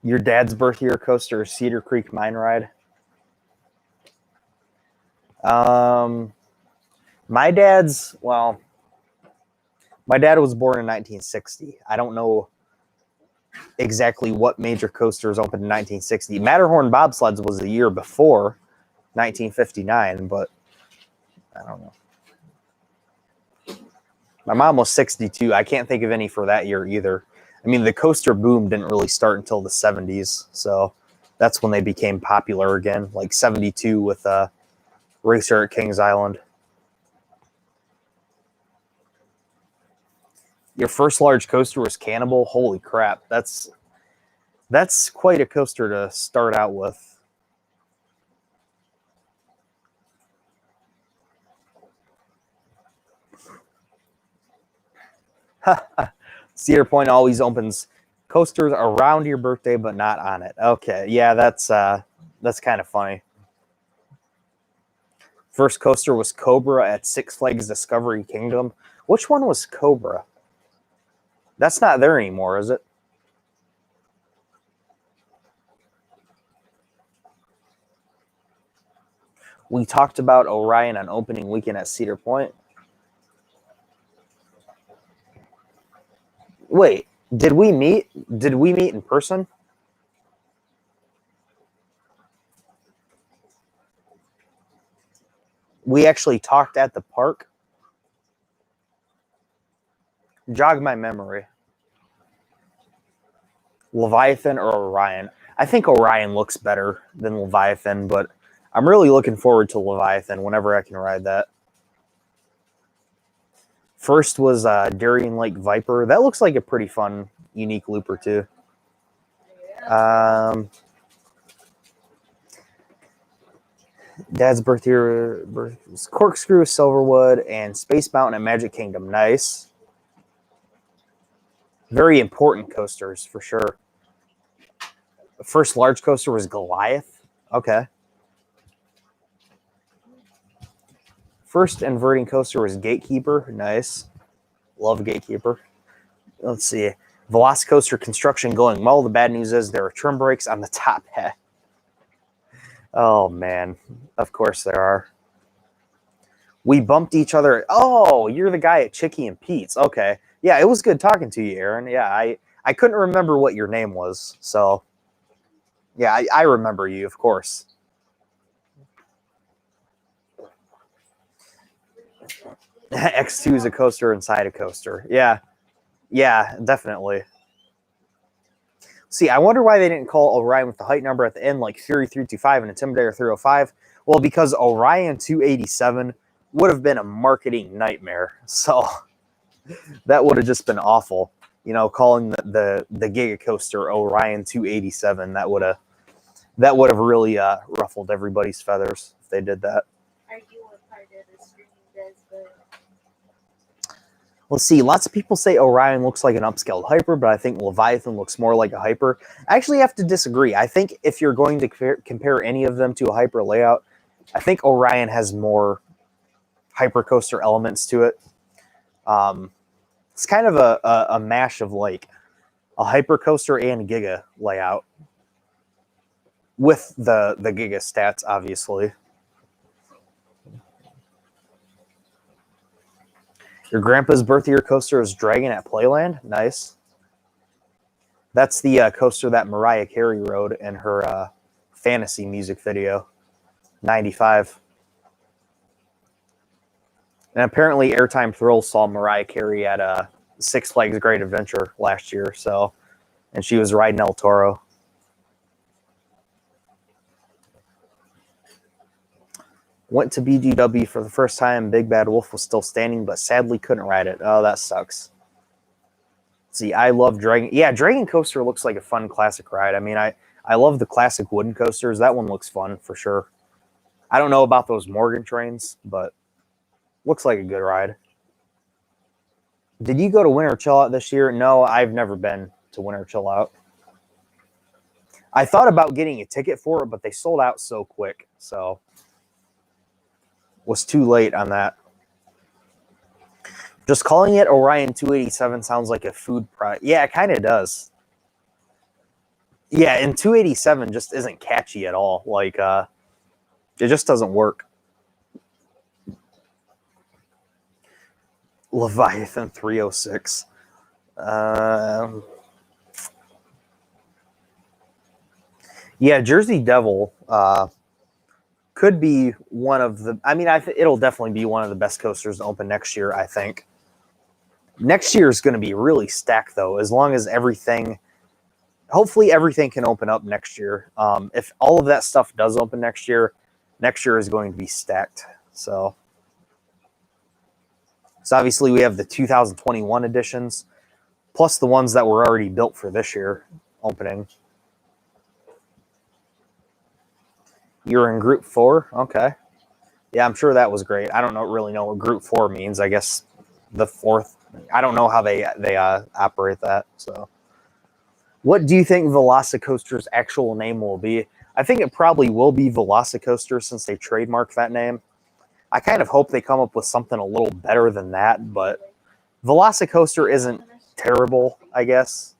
Your dad's birth year coaster is Cedar Creek Mine Ride. My dad was born in 1960. I don't know exactly what major coasters opened in 1960. Matterhorn Bobsleds was the year before 1959, but I don't know. My mom was 62. I can't think of any for that year either. I mean, the coaster boom didn't really start until the 70s, so that's when they became popular again, like 72 with Racer at Kings Island. Your first large coaster was Cannibal? Holy crap. That's quite a coaster to start out with. Cedar Point always opens coasters around your birthday, but not on it. Okay, yeah, that's kind of funny. First coaster was Cobra at Six Flags Discovery Kingdom. Which one was Cobra? That's not there anymore, is it? We talked about Orion on opening weekend at Cedar Point. Wait, did we meet? Did we meet in person? We actually talked at the park. Jog my memory. Leviathan or Orion? I think Orion looks better than Leviathan, but I'm really looking forward to Leviathan whenever I can ride that. First was Darien Lake Viper. That looks like a pretty fun, unique looper too. Dad's birth year was Corkscrew, Silverwood, and Space Mountain and Magic Kingdom. Nice. Very important coasters for sure. The first large coaster was Goliath. Okay. First inverting coaster was Gatekeeper. Nice. Love Gatekeeper. Let's see. Velocicoaster construction going well. The bad news is there are trim brakes on the top head. Oh, man. Of course there are. We bumped each other. Oh, you're the guy at Chicky and Pete's. Okay. Yeah, it was good talking to you, Aaron. Yeah, I couldn't remember what your name was. So, yeah, I remember you, of course. X2 is a coaster inside a coaster. Yeah. Yeah, definitely. See, I wonder why they didn't call Orion with the height number at the end, like Fury 325 and Intimidator 305. Well, because Orion 287 would have been a marketing nightmare. So that would have just been awful. You know, calling the Giga Coaster Orion 287, that would have really ruffled everybody's feathers if they did that. Let's see. Lots of people say Orion looks like an upscaled hyper, but I think Leviathan looks more like a hyper. I actually have to disagree. I think if you're going to compare any of them to a hyper layout, I think Orion has more hypercoaster elements to it. It's kind of a mash of like a hypercoaster and Giga layout with the Giga stats, obviously. Your grandpa's birth year coaster is Dragon at Playland. Nice. That's the coaster that Mariah Carey rode in her fantasy music video, 95. And apparently Airtime Thrills saw Mariah Carey at Six Flags Great Adventure last year. So, and she was riding El Toro. Went to BGW for the first time. Big Bad Wolf was still standing, but sadly couldn't ride it. Oh, that sucks. See, I love Dragon. Yeah, Dragon Coaster looks like a fun classic ride. I mean, I love the classic wooden coasters. That one looks fun for sure. I don't know about those Morgan trains, but looks like a good ride. Did you go to Winter Chill Out this year? No, I've never been to Winter Chill Out. I thought about getting a ticket for it, but they sold out so quick. So was too late on that. Just calling it Orion 287 sounds like a food product. Yeah, it kind of does. Yeah, and 287 just isn't catchy at all. Like, it just doesn't work. Leviathan 306. Yeah, Jersey Devil could be one of the... I mean, it'll definitely be one of the best coasters to open next year, I think. Next year is going to be really stacked, though, as long as everything... Hopefully everything can open up next year. If all of that stuff does open next year is going to be stacked. So obviously we have the 2021 editions, plus the ones that were already built for this year opening. You're in Group 4? Okay. Yeah, I'm sure that was great. I don't really know what Group 4 means. I guess the fourth. I don't know how they operate that. So, what do you think Velocicoaster's actual name will be? I think it probably will be Velocicoaster since they trademarked that name. I kind of hope they come up with something a little better than that, but Velocicoaster isn't terrible, I guess.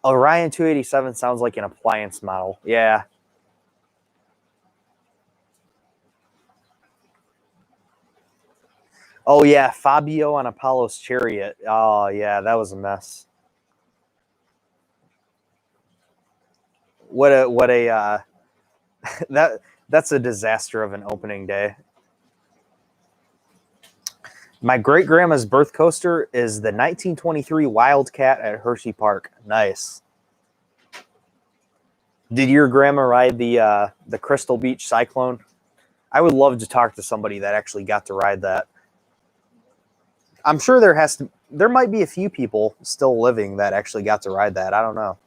Orion 287 sounds like an appliance model. Yeah. Oh, yeah, Fabio on Apollo's Chariot. Oh, yeah, that was a mess. What a that's a disaster of an opening day. My great-grandma's birth coaster is the 1923 Wildcat at Hershey Park. Nice. Did your grandma ride the Crystal Beach Cyclone? I would love to talk to somebody that actually got to ride that. I'm sure there might be a few people still living that actually got to ride that. I don't know.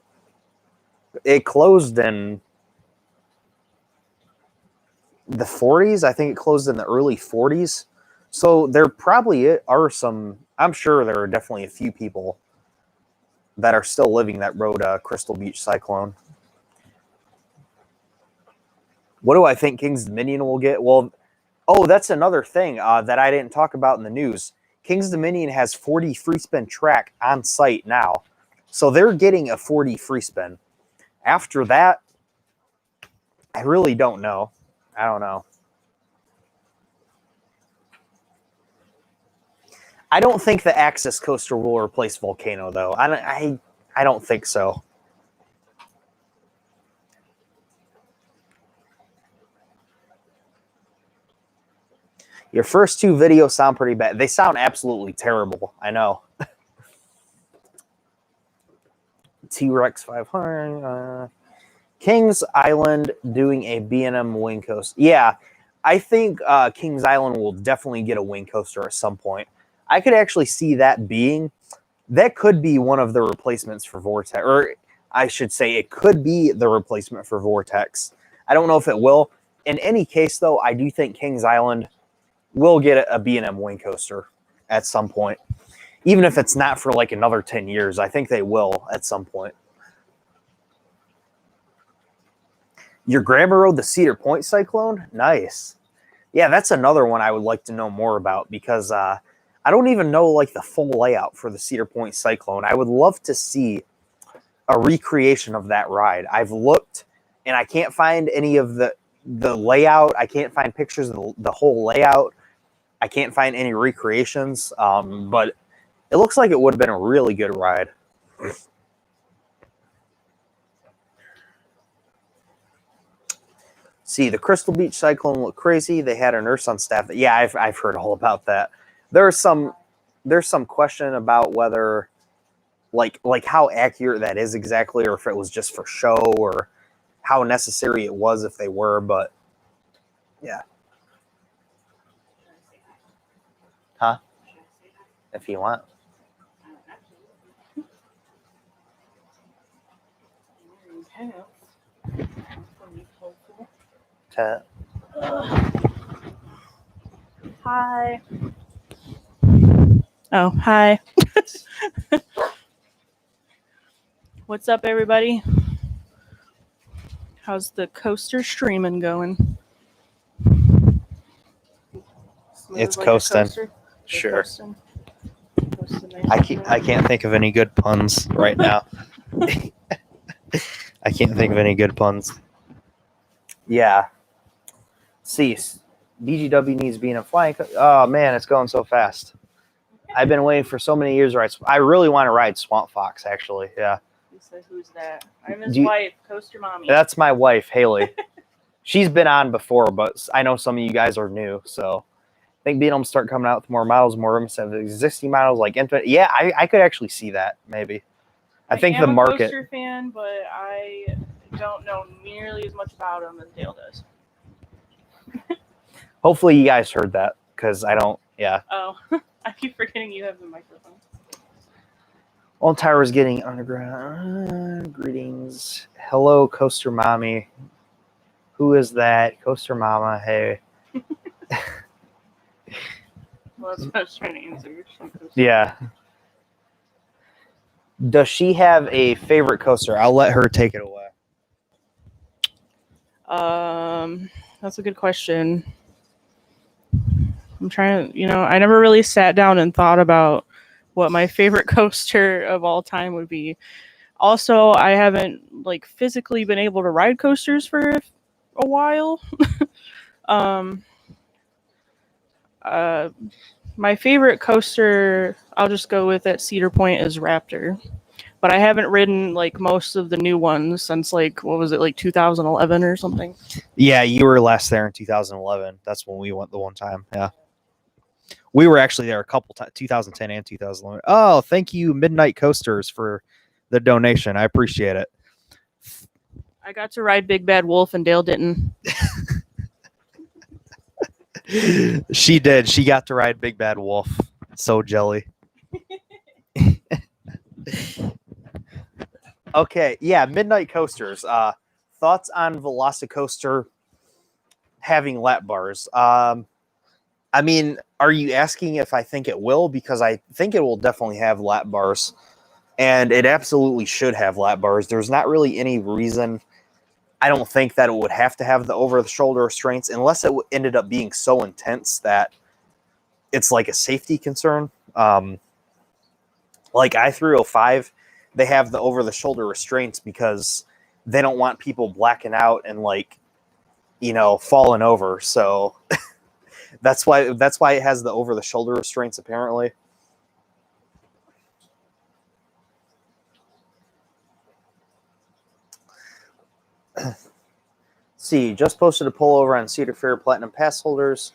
It closed in the 40s. I think it closed in the early 40s. So there probably are some, I'm sure there are definitely a few people that are still living that rode Crystal Beach Cyclone. What do I think King's Dominion will get? Well, oh, that's another thing that I didn't talk about in the news. King's Dominion has 40 free spin track on site now. So they're getting a 40 free spin. After that, I really don't know. I don't know. I don't think the Axis coaster will replace Volcano, though. I don't think so. Your first two videos sound pretty bad. They sound absolutely terrible. I know. T-Rex 500. Kings Island doing a B&M wing coaster. Yeah, I think Kings Island will definitely get a wing coaster at some point. I could actually see that could be one of the replacements for Vortex. Or I should say it could be the replacement for Vortex. I don't know if it will. In any case, though, I do think Kings Island will get a B&M wing coaster at some point. Even if it's not for like another 10 years, I think they will at some point. Your grandma rode the Cedar Point Cyclone? Nice. Yeah, that's another one I would like to know more about because I don't even know like the full layout for the Cedar Point Cyclone. I would love to see a recreation of that ride. I've looked and I can't find any of the layout. I can't find pictures of the whole layout. I can't find any recreations, but it looks like it would have been a really good ride. See, the Crystal Beach Cyclone looked crazy. They had a nurse on staff. Yeah, I've heard all about that. There's some question about whether like how accurate that is exactly, or if it was just for show, or how necessary it was if they were. But yeah, huh? If you want. Hi. Oh, hi. What's up, everybody? How's the coaster streaming going? It's coasting. Sure. Coasting. I can't think of any good puns right now. I can't think of any good puns. Yeah. Cease. BGW needs being a flying. Oh man, it's going so fast. I've been waiting for so many years to ride. I really want to ride Swamp Fox, actually. Yeah. You said, who's that? I'm his wife, Coaster Mommy. That's my wife, Haley. She's been on before, but I know some of you guys are new, so I think being able to start coming out with more models, more instead of existing models like Infinite. Yeah, I could actually see that maybe. I think the market. I'm a coaster fan, but I don't know nearly as much about them as Dale does. Hopefully you guys heard that, because I don't. Yeah. Oh, I keep forgetting you have the microphone. Old Tower's getting underground. Greetings. Hello, Coaster Mommy. Who is that? Coaster Mama. Hey. Well, that's what I was trying to answer. Yeah. Does she have a favorite coaster? I'll let her take it away. That's a good question. I'm trying to, I never really sat down and thought about what my favorite coaster of all time would be. Also, I haven't physically been able to ride coasters for a while. My favorite coaster, I'll just go with at Cedar Point, is Raptor. But I haven't ridden most of the new ones since 2011 or something. Yeah, you were last there in 2011. That's when we went the one time. Yeah. We were actually there a couple times, 2010 and 2011. Oh, thank you, Midnight Coasters, for the donation. I appreciate it. I got to ride Big Bad Wolf and Dale didn't. She did. She got to ride Big Bad Wolf. So jelly. Okay, yeah, Midnight Coasters. Thoughts on Velocicoaster having lap bars? I mean, are you asking if I think it will? Because I think it will definitely have lap bars, and it absolutely should have lap bars. There's not really any reason. I don't think that it would have to have the over-the-shoulder restraints unless it ended up being so intense that it's like a safety concern. Like I-305, they have the over-the-shoulder restraints because they don't want people blacking out and like, you know, falling over. So that's why it has the over-the-shoulder restraints apparently. See, just posted a poll over on Cedar Fair Platinum Pass holders,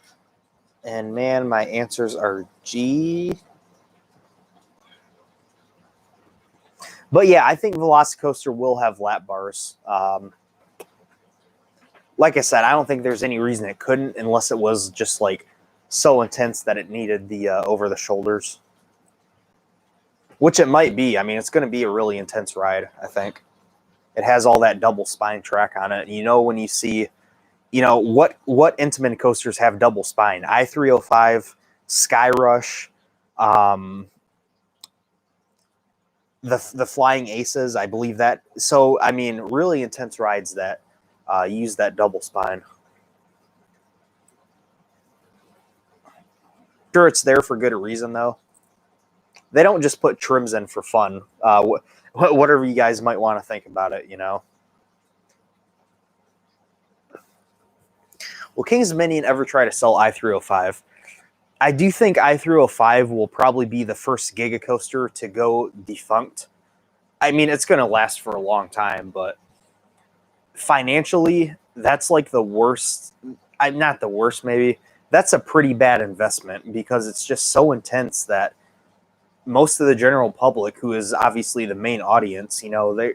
and man, my answers are G. But yeah, I think Velocicoaster will have lap bars. Like I said, I don't think there's any reason it couldn't unless it was just like so intense that it needed the over the shoulders, which it might be. I mean, it's going to be a really intense ride. I think it has all that double spine track on it. You know, when you see, you know, what Intamin coasters have double spine? I-305, Sky Rush, the Flying Aces, I believe that. So, I mean, really intense rides that use that double spine. Sure, it's there for good reason, though. They don't just put trims in for fun. Whatever you guys might want to think about it, you know. Will Kings Dominion ever try to sell I-305? I do think I-305 will probably be the first Giga coaster to go defunct. I mean, it's going to last for a long time, but financially, that's like the worst. I'm not the worst, maybe. That's a pretty bad investment because it's just so intense that most of the general public, who is obviously the main audience, you know,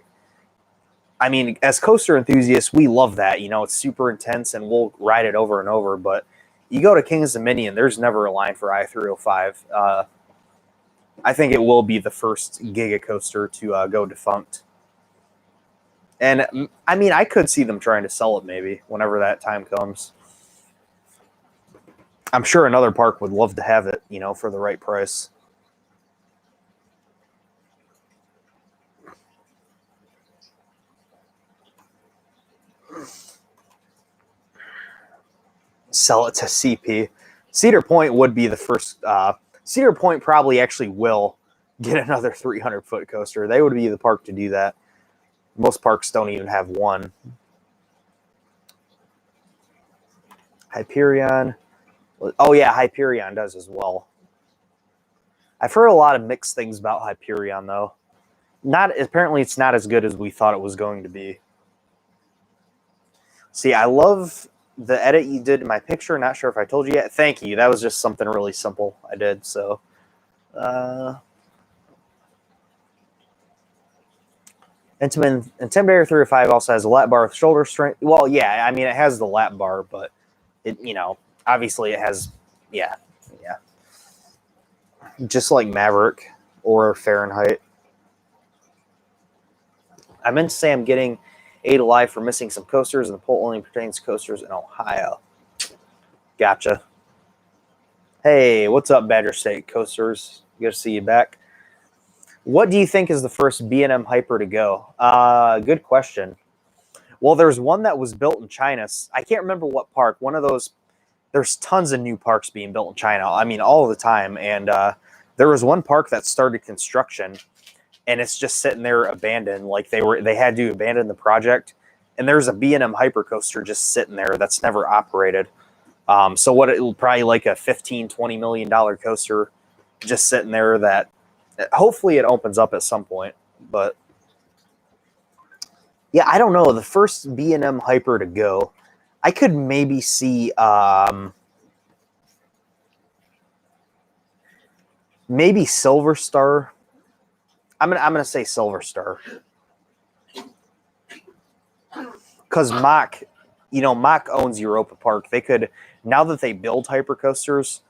I mean, as coaster enthusiasts, we love that. You know, it's super intense and we'll ride it over and over. But you go to Kings Dominion, there's never a line for I-305. I think it will be the first Giga coaster to go defunct. And I mean, I could see them trying to sell it maybe whenever that time comes. I'm sure another park would love to have it, you know, for the right price. Sell it to CP. Cedar Point would be the first. Cedar Point probably actually will get another 300-foot coaster. They would be the park to do that. Most parks don't even have one. Hyperion. Oh, yeah, Hyperion does as well. I've heard a lot of mixed things about Hyperion, though. Apparently, it's not as good as we thought it was going to be. See, I love the edit you did in my picture. Not sure if I told you yet. Thank you. That was just something really simple I did. So, Intimidator 305 also has a lap bar with shoulder strength. Well, yeah, I mean, it has the lap bar, but it, you know, obviously it has, yeah. Just like Maverick or Fahrenheit. I meant to say I'm getting 8 alive for missing some coasters, and the poll only pertains to coasters in Ohio. Gotcha. Hey, what's up, Badger State Coasters? Good to see you back. What do you think is the first B&M Hyper to go? Good question. Well, there's one that was built in China. I can't remember what park. One of those. There's tons of new parks being built in China. I mean, all the time. And there was one park that started construction, and it's just sitting there abandoned. Like they had to abandon the project. And there's a B&M Hypercoaster just sitting there that's never operated. So what it will probably like a $15-20 million coaster just sitting there that hopefully it opens up at some point. But yeah, I don't know. The first B&M Hyper to go, I could maybe see Maybe Silver Star. I'm gonna say Silver Star. Because Mach, Mach owns Europa Park. They could, now that they build hypercoasters,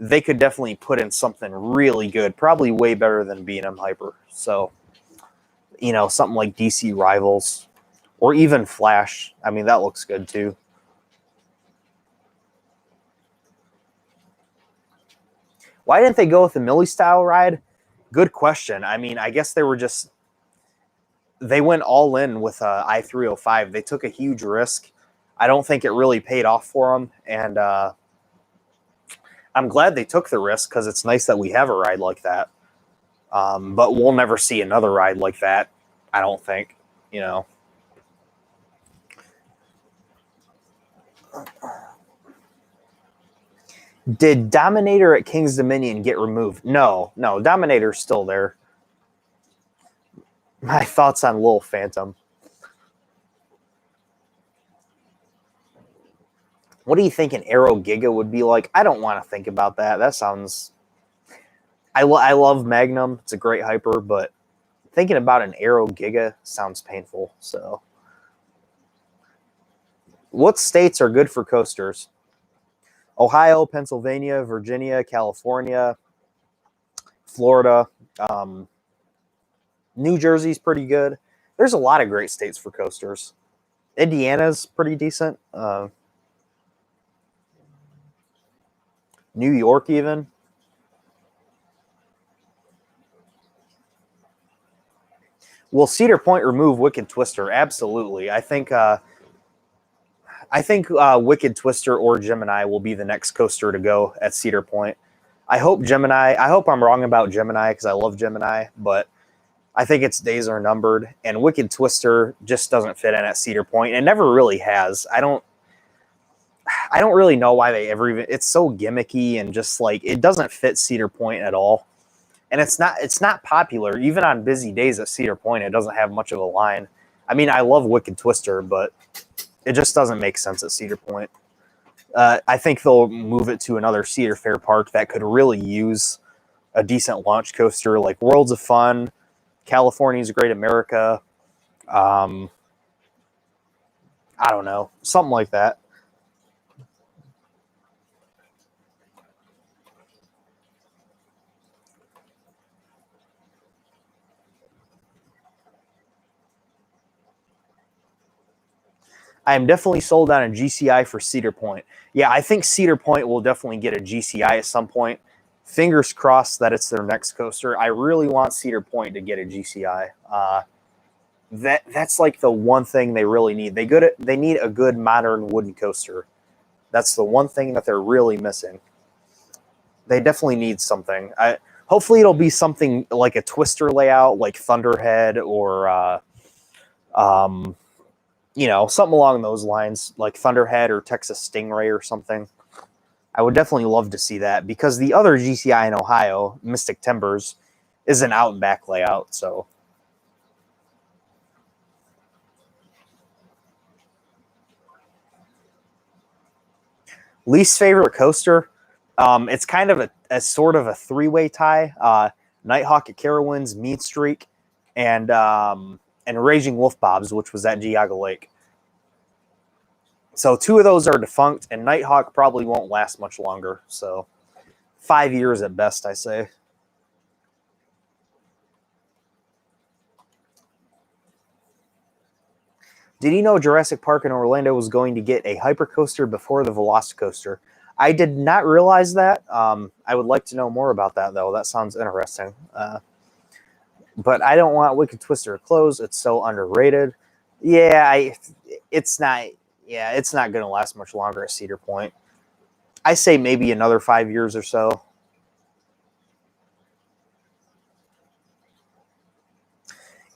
they could definitely put in something really good, probably way better than B&M Hyper. So, something like DC Rivals or even Flash. I mean, that looks good too. Why didn't they go with the Millie style ride? Good question. I mean, I guess they went all in with I-305. They took a huge risk. I don't think it really paid off for them. And I'm glad they took the risk because it's nice that we have a ride like that. But we'll never see another ride like that, I don't think, Did Dominator at King's Dominion get removed? No, Dominator's still there. My thoughts on Lil Phantom. What do you think an Aero Giga would be like? I don't want to think about that. That sounds... I love Magnum. It's a great hyper, but thinking about an Aero Giga sounds painful. So, what states are good for coasters? Ohio, Pennsylvania, Virginia, California, Florida. New Jersey's pretty good. There's a lot of great states for coasters. Indiana's pretty decent. New York even. Will Cedar Point remove Wicked Twister? Absolutely. I think Wicked Twister or Gemini will be the next coaster to go at Cedar Point. I hope I'm wrong about Gemini because I love Gemini, but I think its days are numbered, and Wicked Twister just doesn't fit in at Cedar Point. It never really has. I don't really know why they ever even... It's so gimmicky and just like it doesn't fit Cedar Point at all. And it's not popular. Even on busy days at Cedar Point, it doesn't have much of a line. I mean, I love Wicked Twister, but it just doesn't make sense at Cedar Point. I think they'll move it to another Cedar Fair park that could really use a decent launch coaster, like Worlds of Fun, California's Great America. I don't know, something like that. I am definitely sold on a GCI for Cedar Point. Yeah, I think Cedar Point will definitely get a GCI at some point. Fingers crossed that it's their next coaster. I really want Cedar Point to get a GCI. That's like the one thing they really need. They need a good modern wooden coaster. That's the one thing that they're really missing. They definitely need something. Hopefully it'll be something like a Twister layout, like Thunderhead or something along those lines, like Thunderhead or Texas Stingray or something. I would definitely love to see that because the other GCI in Ohio, Mystic Timbers, is an out and back layout. So, least favorite coaster. It's kind of a sort of a three-way tie. Nighthawk at Carowinds, Mead Streak, and Raging Wolf Bob's, which was at Geauga Lake. So 2 of those are defunct, and Nighthawk probably won't last much longer. So 5 years at best, I say. Did you know Jurassic Park in Orlando was going to get a hypercoaster before the Velocicoaster? I did not realize that. I would like to know more about that, though. That sounds interesting. But I don't want Wicked Twister to close. It's so underrated. Yeah, it's not going to last much longer at Cedar Point. I say maybe another 5 years or so.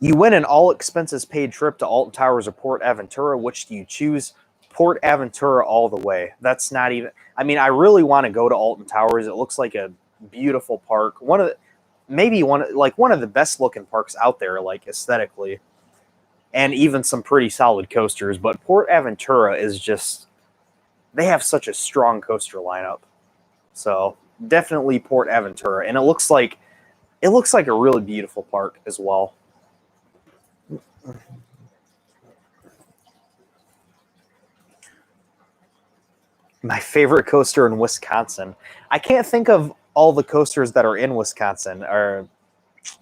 You win an all-expenses-paid trip to Alton Towers or Port Aventura. Which do you choose? Port Aventura all the way. That's not even... I mean, I really want to go to Alton Towers. It looks like a beautiful park. One of the best-looking parks out there, like, aesthetically. And even some pretty solid coasters. But Port Aventura is just... They have such a strong coaster lineup. So, definitely Port Aventura, and it looks like a really beautiful park as well. My favorite coaster in Wisconsin. I can't think of all the coasters that are in Wisconsin. Or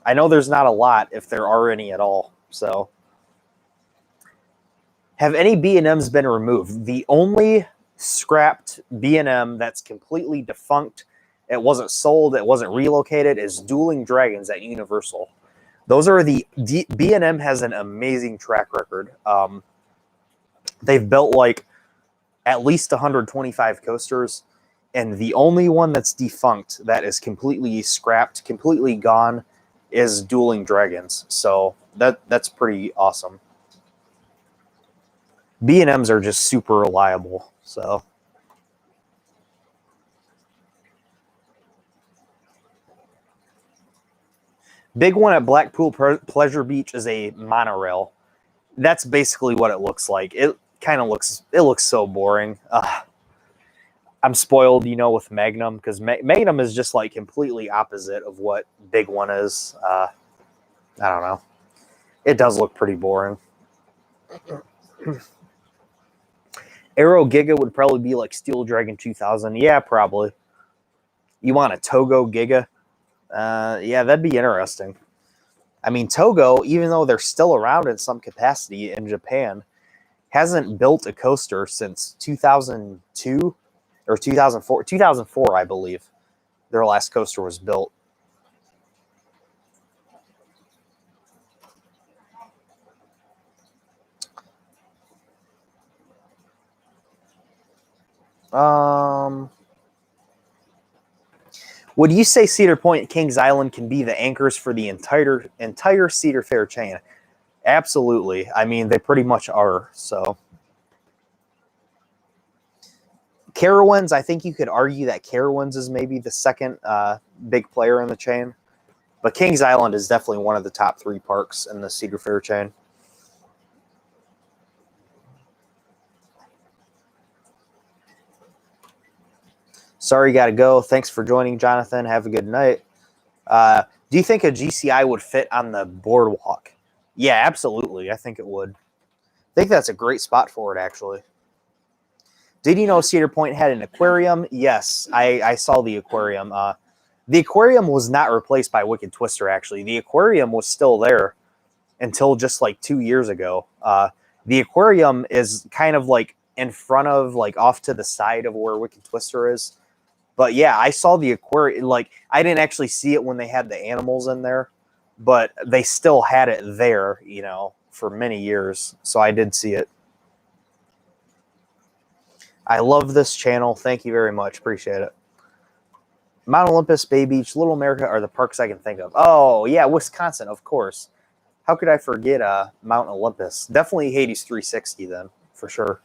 I know there's not a lot, if there are any at all. So, have any B&Ms been removed? The only scrapped B&M that's completely defunct, it wasn't sold, it wasn't relocated, is Dueling Dragons at Universal. Those are B&M has an amazing track record. They've built like at least 125 coasters, and the only one that's defunct, that is completely scrapped, completely gone, is Dueling Dragons. So that's pretty awesome. B&Ms are just super reliable. So big one at Blackpool Pleasure Beach is a monorail. That's basically what it looks like. It looks so boring. I'm spoiled, with Magnum, because Magnum is just like completely opposite of what Big One is. I don't know. It does look pretty boring. Aero Giga would probably be like Steel Dragon 2000. Yeah, probably. You want a Togo Giga? Yeah, that'd be interesting. I mean, Togo, even though they're still around in some capacity in Japan, hasn't built a coaster since 2002 or 2004. 2004, I believe, their last coaster was built. Would you say Cedar Point and Kings Island can be the anchors for the entire Cedar Fair chain? Absolutely. I mean, they pretty much are. So, Carowinds, I think you could argue that Carowinds is maybe the second big player in the chain, but Kings Island is definitely one of the top 3 parks in the Cedar Fair chain. Sorry, got to go. Thanks for joining, Jonathan. Have a good night. Do you think a GCI would fit on the boardwalk? Yeah, absolutely. I think it would. I think that's a great spot for it, actually. Did you know Cedar Point had an aquarium? Yes, I saw the aquarium. The aquarium was not replaced by Wicked Twister, actually. The aquarium was still there until just like 2 years ago. The aquarium is kind of like in front of, like off to the side of where Wicked Twister is. But yeah, I saw the aquarium. Like, I didn't actually see it when they had the animals in there, but they still had it there, for many years. So I did see it. I love this channel. Thank you very much. Appreciate it. Mount Olympus, Bay Beach, Little America are the parks I can think of. Oh, yeah, Wisconsin, of course. How could I forget Mount Olympus? Definitely Hades 360 then, for sure.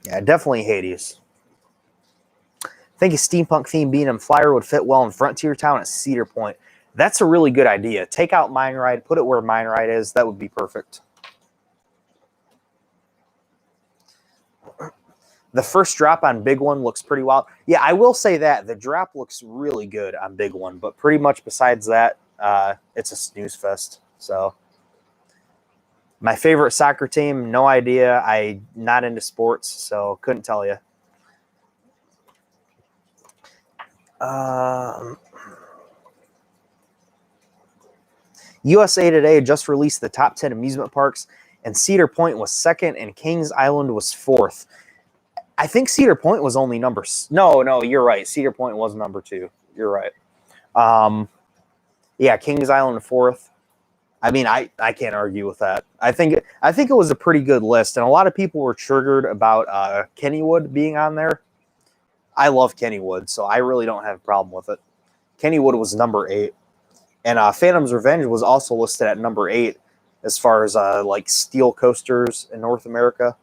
Yeah, definitely Hades. I think a steampunk theme B&M flyer would fit well in Frontier Town at Cedar Point. That's a really good idea. Take out Mine Ride, put it where Mine Ride is. That would be perfect. The first drop on Big One looks pretty wild. Yeah, I will say that. The drop looks really good on Big One, but pretty much besides that, it's a snooze fest. So, my favorite soccer team, no idea. I'm not into sports, so couldn't tell you. USA Today just released the top 10 amusement parks, and Cedar Point was second, and Kings Island was fourth. I think Cedar Point was only number... No, you're right. Cedar Point was number 2. You're right. Yeah, Kings Island fourth. I mean, I can't argue with that. I think it was a pretty good list, and a lot of people were triggered about Kennywood being on there. I love Kennywood, so I really don't have a problem with it. Kennywood was number 8. And Phantom's Revenge was also listed at number 8 as far as like steel coasters in North America.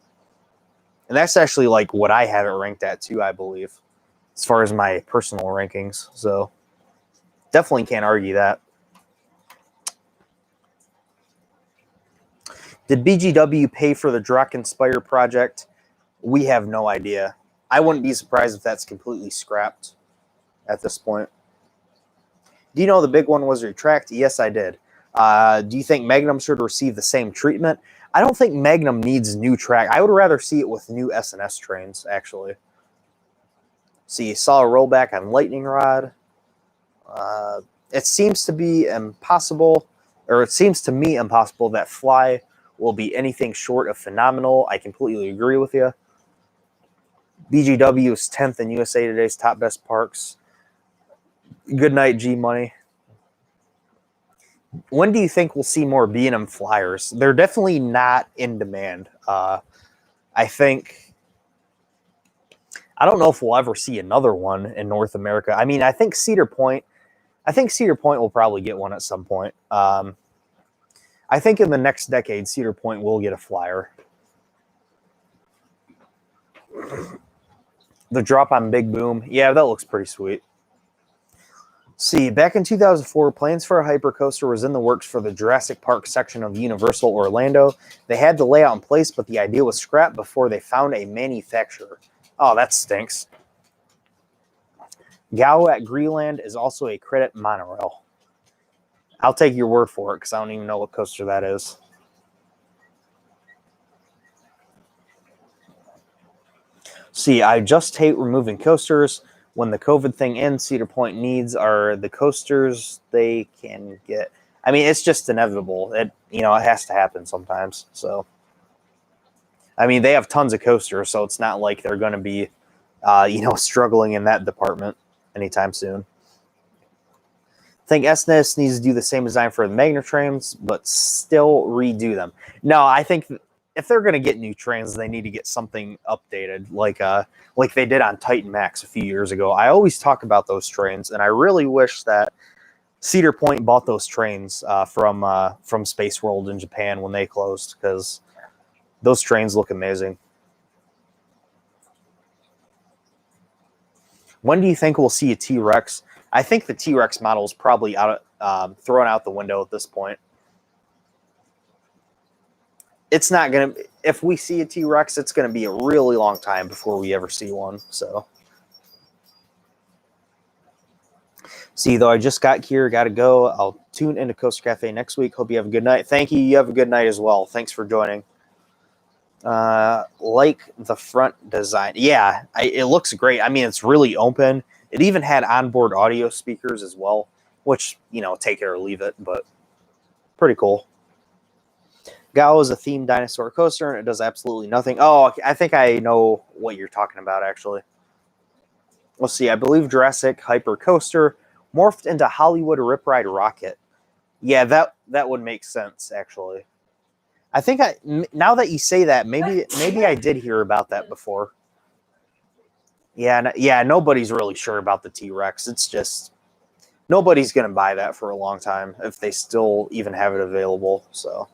And that's actually like what I have it ranked at too, I believe, as far as my personal rankings. So definitely can't argue that. Did BGW pay for the Drakkenspire project? We have no idea. I wouldn't be surprised if that's completely scrapped at this point. Do you know the big one was retract? Yes, I did. Do you think Magnum should receive the same treatment? I don't think Magnum needs new track. I would rather see it with new S&S trains, actually. See, saw a rollback on Lightning Rod. It seems to be impossible, or it seems to me impossible that Fly will be anything short of phenomenal. I completely agree with you. BGW is 10th in USA Today's top best parks. Good night, G Money. When do you think we'll see more B&M Flyers? They're definitely not in demand. I don't know if we'll ever see another one in North America. I mean, I think Cedar Point will probably get one at some point. I think in the next decade, Cedar Point will get a Flyer. The drop on Big Boom. Yeah, that looks pretty sweet. See, back in 2004, plans for a hypercoaster was in the works for the Jurassic Park section of Universal Orlando. They had the layout in place, but the idea was scrapped before they found a manufacturer. Oh, that stinks. Gao at Greenland is also a credit monorail. I'll take your word for it because I don't even know what coaster that is. See, I just hate removing coasters. When the COVID thing ends, Cedar Point needs are the coasters they can get. I mean, it's just inevitable. It has to happen sometimes. So, I mean, they have tons of coasters, so it's not like they're going to be, struggling in that department anytime soon. I think SNES needs to do the same design for the Magna trains, but still redo them. No, I think if they're going to get new trains, they need to get something updated, like they did on Titan Max a few years ago. I always talk about those trains, and I really wish that Cedar Point bought those trains from Space World in Japan when they closed, because those trains look amazing. When do you think we'll see a T-Rex? I think the T-Rex model is probably thrown out the window at this point. It's not going to... If we see a T-Rex, it's going to be a really long time before we ever see one. So, see, though, I just got here. Got to go. I'll tune into Coaster Cafe next week. Hope you have a good night. Thank you. You have a good night as well. Thanks for joining. Like the front design. Yeah, it looks great. I mean, it's really open. It even had onboard audio speakers as well, which, take it or leave it, but pretty cool. Gao is a themed dinosaur coaster, and it does absolutely nothing. Oh, I think I know what you're talking about, actually. Let's see. I believe Jurassic Hyper Coaster morphed into Hollywood Rip Ride Rocket. Yeah, that would make sense, actually. I think now that you say that, maybe I did hear about that before. Yeah, nobody's really sure about the T-Rex. It's just nobody's going to buy that for a long time if they still even have it available. So,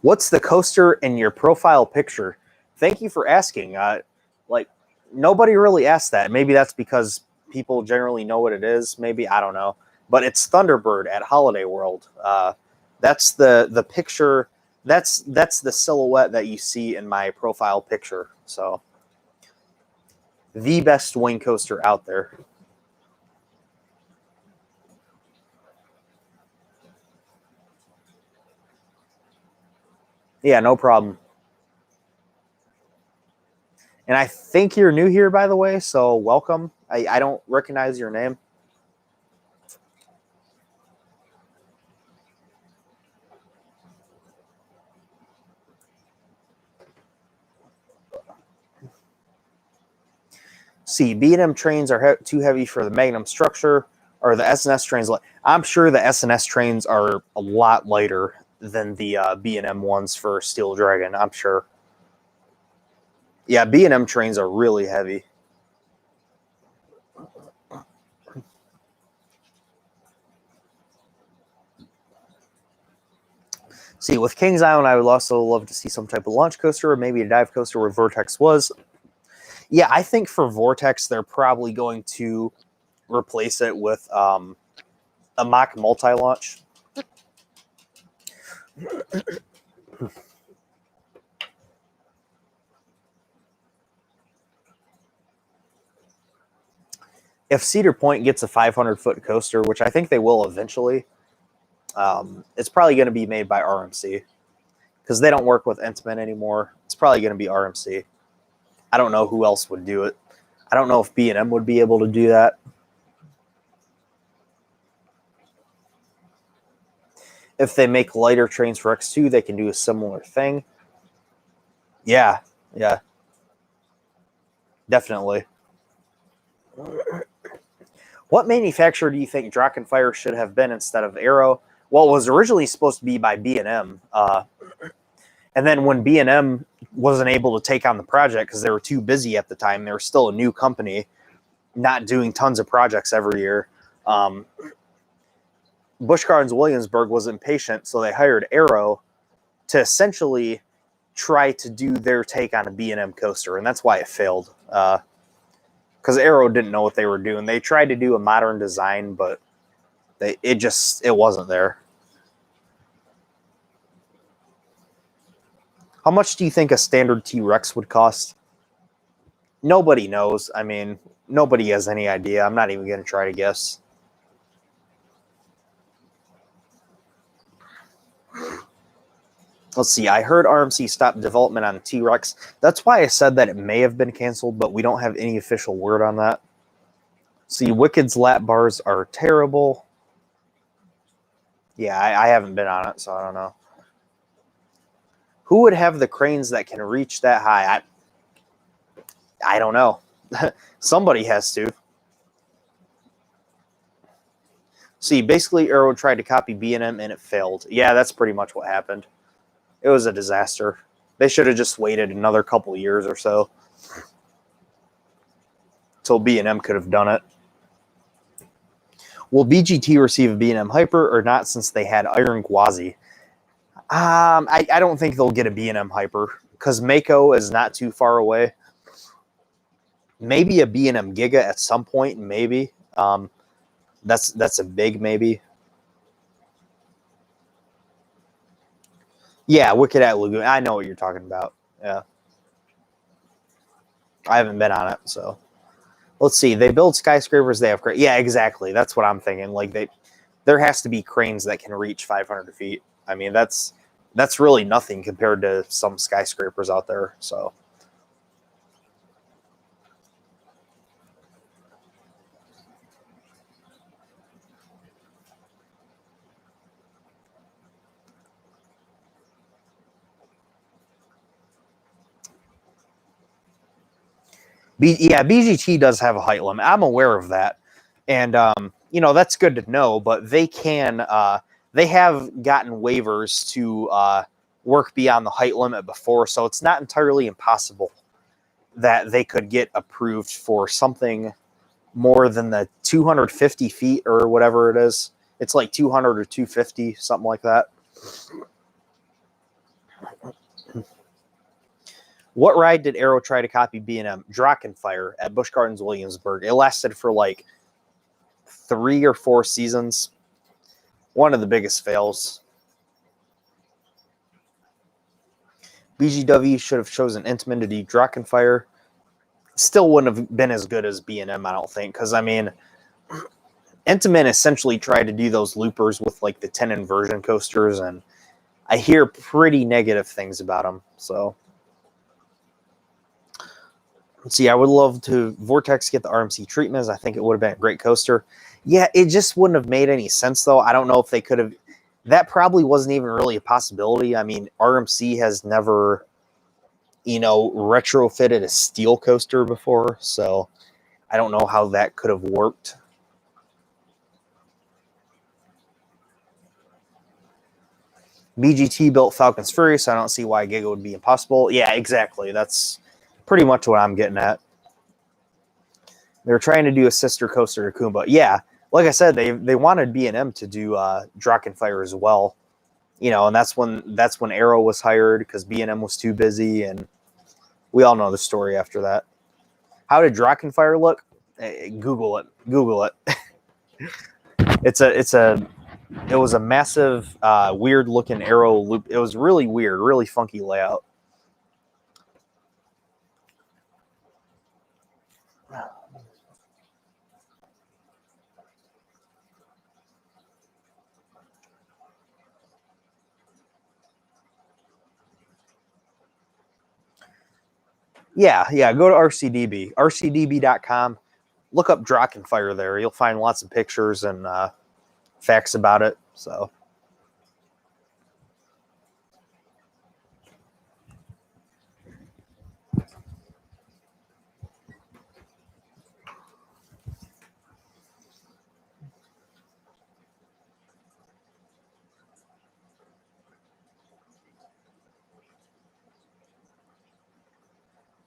what's the coaster in your profile picture? Thank you for asking. Nobody really asked that. Maybe that's because people generally know what it is. Maybe, I don't know. But it's Thunderbird at Holiday World. That's the picture. That's the silhouette that you see in my profile picture. So, the best wing coaster out there. Yeah, no problem. And I think you're new here, by the way, so welcome. I don't recognize your name. See, B&M trains are too heavy for the Magnum structure, or the S&S trains. I'm sure the S&S trains are a lot lighter than the B&M ones for Steel Dragon, I'm sure. Yeah, B&M trains are really heavy. See, with Kings Island, I would also love to see some type of launch coaster or maybe a dive coaster where Vortex was. Yeah, I think for Vortex, they're probably going to replace it with a mock multi-launch. If Cedar Point gets a 500-foot coaster, which I think they will eventually, it's probably going to be made by RMC because they don't work with Intamin anymore. It's probably going to be RMC. I don't know who else would do it. I don't know if B&M would be able to do that. If they make lighter trains for X2, they can do a similar thing. Yeah, definitely. What manufacturer do you think Drachenfire should have been instead of Arrow? Well, it was originally supposed to be by B&M. And then when B&M wasn't able to take on the project because they were too busy at the time, they were still a new company, not doing tons of projects every year. Busch Gardens Williamsburg was impatient, so they hired Arrow to essentially try to do their take on a B&M coaster, and that's why it failed. Because Arrow didn't know what they were doing. They tried to do a modern design, but it wasn't there. How much do you think a standard T-Rex would cost? Nobody knows. I mean, nobody has any idea. I'm not even going to try to guess. Let's see. I heard RMC stopped development on T-Rex. That's why I said that it may have been canceled, but we don't have any official word on that. See, Wicked's lap bars are terrible. Yeah, I haven't been on it, so I don't know. Who would have the cranes that can reach that high? I don't know. Somebody has to. See, basically, Arrow tried to copy B&M and it failed. Yeah, that's pretty much what happened. It was a disaster. They should have just waited another couple years or so till B&M could have done it. Will BGT receive a B&M Hyper or not since they had Iron Gwazi? I don't think they'll get a B&M Hyper because Mako is not too far away. Maybe a B&M Giga at some point, maybe. That's a big maybe. Yeah, Wicked at Lagoon. I know what you're talking about. Yeah. I haven't been on it, so. Let's see. They build skyscrapers. They have cranes. Yeah, exactly. That's what I'm thinking. Like there has to be cranes that can reach 500 feet. I mean, that's really nothing compared to some skyscrapers out there. So. Yeah, BGT does have a height limit. I'm aware of that. And, that's good to know, but they have gotten waivers to work beyond the height limit before, so it's not entirely impossible that they could get approved for something more than the 250 feet or whatever it is. It's like 200 or 250, something like that. What ride did Arrow try to copy B&M? Drachenfire at Busch Gardens Williamsburg. It lasted for like 3 or 4 seasons. One of the biggest fails. BGW should have chosen Intamin to do Drachenfire. Still wouldn't have been as good as B&M, I don't think. Because, I mean, Intamin essentially tried to do those loopers with like the 10 inversion coasters. And I hear pretty negative things about them. So. Let's see, I would love to Vortex get the RMC treatments. I think it would have been a great coaster. Yeah, it just wouldn't have made any sense, though. I don't know if they could have. That probably wasn't even really a possibility. I mean, RMC has never, retrofitted a steel coaster before, so I don't know how that could have worked. BGT built Falcon's Fury, so I don't see why Giga would be impossible. Yeah, exactly. That's pretty much what I'm getting at. They're trying to do a sister coaster to Kumba. Yeah, like I said, they wanted B&M to do Drachenfire as well. And that's when Arrow was hired because B&M was too busy, and we all know the story after that. How did Drachenfire look? Google it. Google it. It's a It was a massive, weird looking arrow loop. It was really weird, really funky layout. Yeah. Go to RCDB, rcdb.com. Look up Drachenfire there. You'll find lots of pictures and facts about it. So.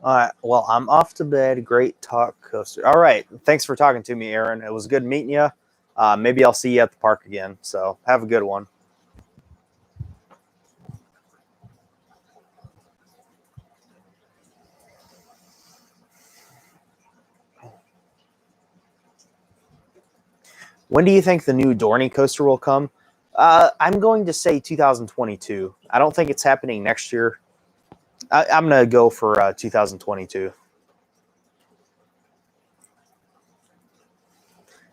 All right. Well, I'm off to bed. Great talk, Coaster. All right. Thanks for talking to me, Aaron. It was good meeting you. Maybe I'll see you at the park again. So have a good one. When do you think the new Dorney coaster will come? I'm going to say 2022. I don't think it's happening next year. I'm going to go for 2022.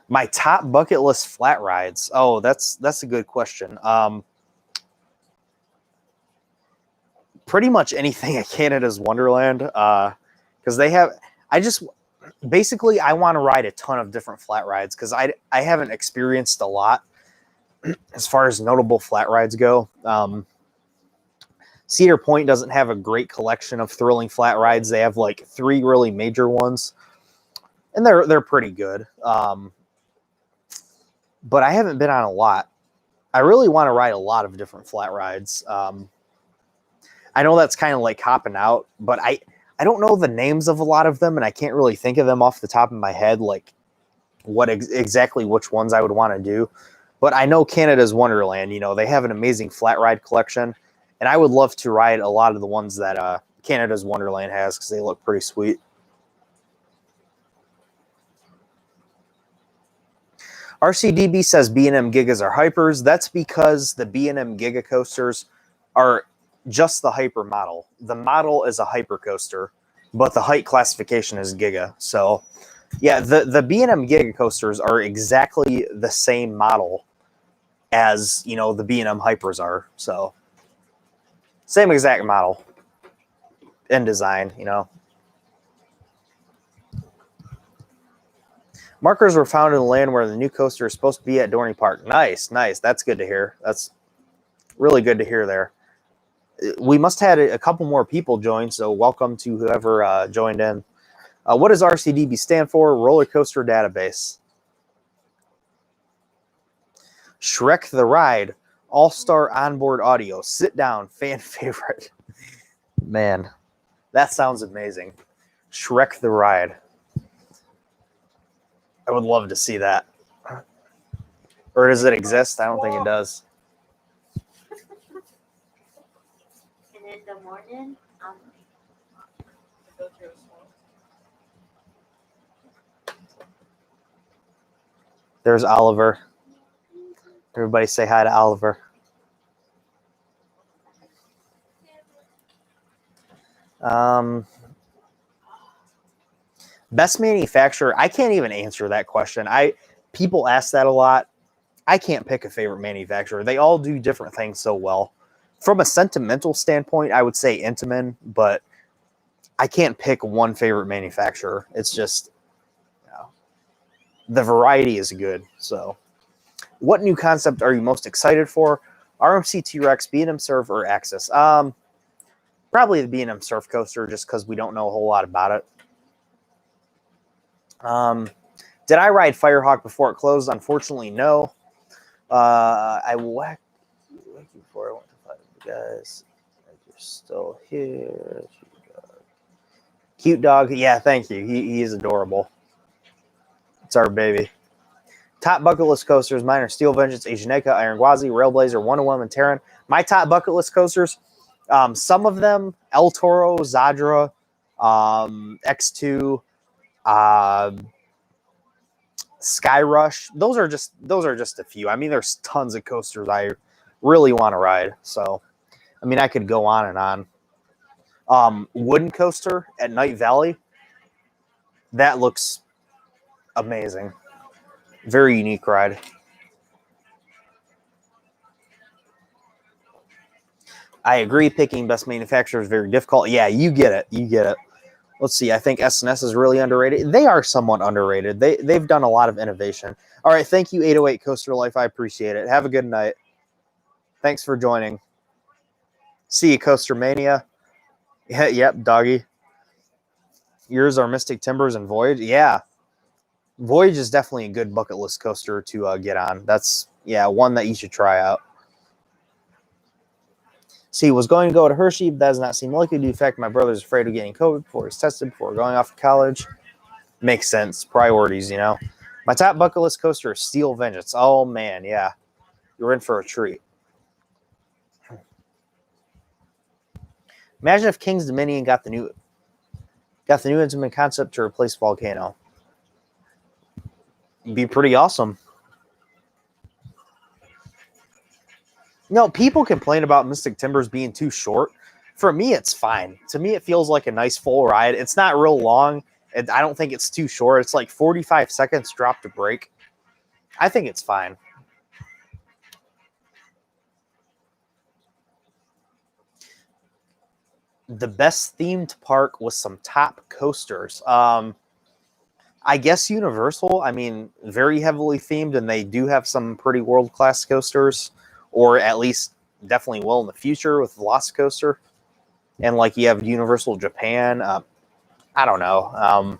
My top bucket list flat rides. Oh, that's a good question. Pretty much anything at Canada's Wonderland, because they have. Basically, I want to ride a ton of different flat rides because I haven't experienced a lot as far as notable flat rides go. Cedar Point doesn't have a great collection of thrilling flat rides. They have like 3 really major ones, and they're pretty good. But I haven't been on a lot. I really want to ride a lot of different flat rides. I know that's kind of like hopping out, but I don't know the names of a lot of them, and I can't really think of them off the top of my head, like what exactly which ones I would want to do. But I know Canada's Wonderland, they have an amazing flat ride collection, and I would love to ride a lot of the ones that Canada's Wonderland has because they look pretty sweet. RCDB says B&M Gigas are hypers. That's because the B&M Giga coasters are just the hyper model. The model is a hyper coaster, but the height classification is Giga. So, yeah, the B&M Giga coasters are exactly the same model as, the B&M hypers are. So, same exact model and design, Markers were found in the land where the new coaster is supposed to be at Dorney Park. Nice. That's good to hear. That's really good to hear there. We must have had a couple more people join, so welcome to whoever joined in. What does RCDB stand for? Roller Coaster Database. Shrek the Ride. All-star onboard audio. Sit down. Fan favorite. Man, that sounds amazing. Shrek the Ride. I would love to see that. Or does it exist? I don't think it does. And in the morning, There's Oliver. Everybody say hi to Oliver. Best manufacturer. I can't even answer that question. People ask that a lot. I can't pick a favorite manufacturer. They all do different things so well. From a sentimental standpoint, I would say Intamin, but I can't pick one favorite manufacturer. It's just, the variety is good. So, what new concept are you most excited for? RMC T-Rex, B&M Surf, or Axis? Probably the B&M Surf Coaster, just because we don't know a whole lot about it. Did I ride Firehawk before it closed? Unfortunately, no. I whacked you before I went to fight you guys. You're still here. Cute dog. Yeah, thank you. He is adorable. It's our baby. Top bucket list coasters. Mine are Steel Vengeance, Asianeka, Iron Gwazi, Railblazer, Wonder Woman, and Terran. My top bucket list coasters, some of them, El Toro, Zadra, X2, Sky Rush. Those are just a few. I mean, there's tons of coasters I really want to ride. So, I mean, I could go on and on. Wooden coaster at Night Valley. That looks amazing. Very unique ride. I agree. Picking best manufacturer is very difficult. Yeah, you get it. You get it. Let's see. I think S&S is really underrated. They are somewhat underrated. They've done a lot of innovation. All right. Thank you, 808 Coaster Life. I appreciate it. Have a good night. Thanks for joining. See you, Coaster Mania. Yeah, yep, doggy. Yours are Mystic Timbers and Voyage. Yeah. Voyage is definitely a good bucket list coaster to get on. That's, yeah, one that you should try out. See, was going to go to Hershey, but that does not seem likely due to the fact my brother's afraid of getting COVID before he's tested before going off to college. Makes sense. Priorities, you know. My top bucket list coaster is Steel Vengeance. Oh, man, yeah. You're in for a treat. Imagine if King's Dominion got the new Intamin concept to replace Volcano. It'd be pretty awesome. No, people complain about Mystic Timbers being too short. For me, it's fine. To me, it feels like a nice full ride. It's not real long. I don't think it's too short. It's like 45 seconds drop to break. I think it's fine. The best themed park with some top coasters. I guess Universal. I mean, very heavily themed, and they do have some pretty world-class coasters. Or at least definitely will in the future with Velocicoaster. And like you have Universal Japan. I don't know.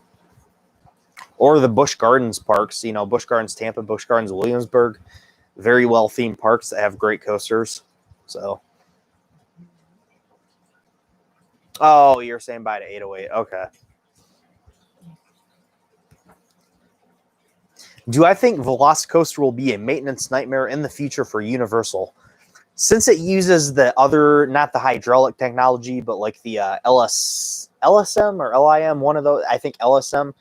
Or the Busch Gardens parks. You know, Busch Gardens Tampa, Busch Gardens Williamsburg. Very well themed parks that have great coasters. So. Oh, you're saying bye to 808. Okay. Do I think Velocicoaster will be a maintenance nightmare in the future for Universal? Since it uses the other, not the hydraulic technology, but like the LSM or LIM, one of those, I think LSM,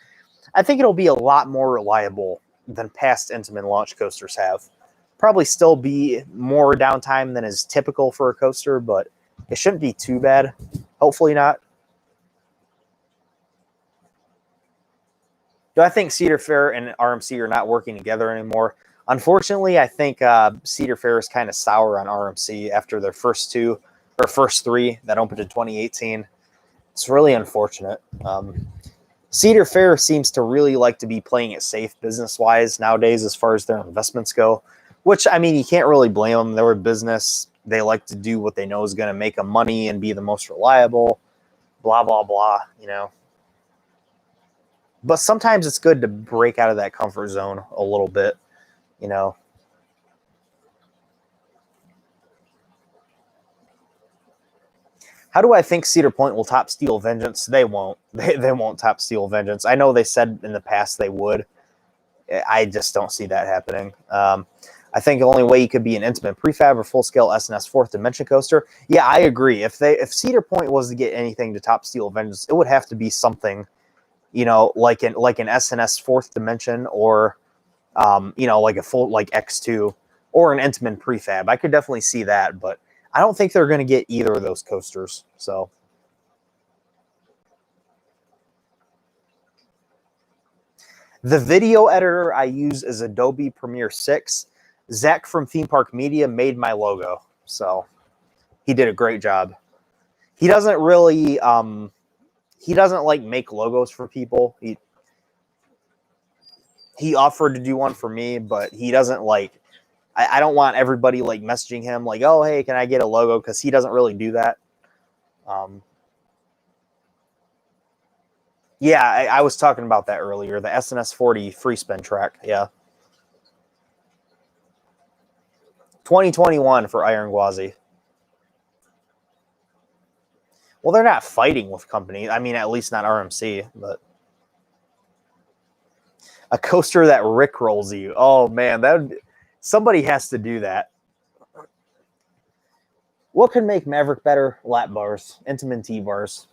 I think it'll be a lot more reliable than past Intamin launch coasters have. Probably still be more downtime than is typical for a coaster, but it shouldn't be too bad. Hopefully not. Do I think Cedar Fair and RMC are not working together anymore? Unfortunately, I think Cedar Fair is kind of sour on RMC after their first three that opened in 2018. It's really unfortunate. Cedar Fair seems to really like to be playing it safe business-wise nowadays as far as their investments go, which, I mean, you can't really blame them. They're a business. They like to do what they know is going to make them money and be the most reliable, blah, blah, blah, you know. But sometimes it's good to break out of that comfort zone a little bit, you know. How do I think Cedar Point will top Steel Vengeance? They won't. They won't top Steel Vengeance. I know they said in the past they would. I just don't see that happening. I think the only way you could be an Intamin prefab or full-scale S&S fourth dimension coaster. Yeah, I agree. If Cedar Point was to get anything to top Steel Vengeance, it would have to be something, you know, like an S&S fourth dimension, or you know, like a full, like X2 or an Intamin prefab. I could definitely see that, but I don't think they're going to get either of those coasters. So the video editor I use is Adobe Premiere 6. Zach from Theme Park Media made my logo, so he did a great job. He doesn't really he doesn't like make logos for people. He offered to do one for me, but he doesn't like, I don't want everybody like messaging him like, oh, hey, can I get a logo? Because he doesn't really do that. Yeah, I was talking about that earlier. The S&S 40 free spin track. Yeah. 2021 for Iron Gwazi. Well, they're not fighting with companies. I mean, at least not RMC, but a coaster that rickrolls you. Oh man, somebody has to do that. What could make Maverick better? Lap bars, Intamin T bars,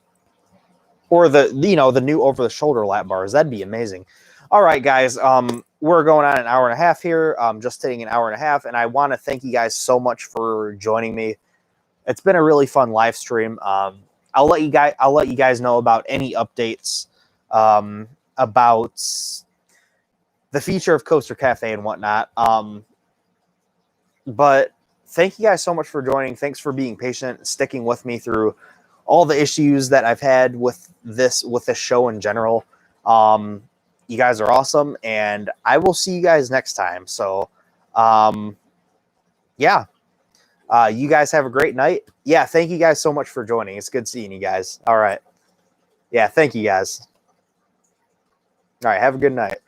or the new over the shoulder lap bars. That'd be amazing. All right, guys. We're going on an hour and a half here. Just hitting an hour and a half, and I want to thank you guys so much for joining me. It's been a really fun live stream. I'll let you guys know about any updates about the feature of Coaster Cafe and whatnot. But thank you guys so much for joining. Thanks for being patient, sticking with me through all the issues that I've had with this show in general. You guys are awesome, and I will see you guys next time. So, yeah. You guys have a great night. Yeah, thank you guys so much for joining. It's good seeing you guys. All right. Yeah, thank you guys. All right, have a good night.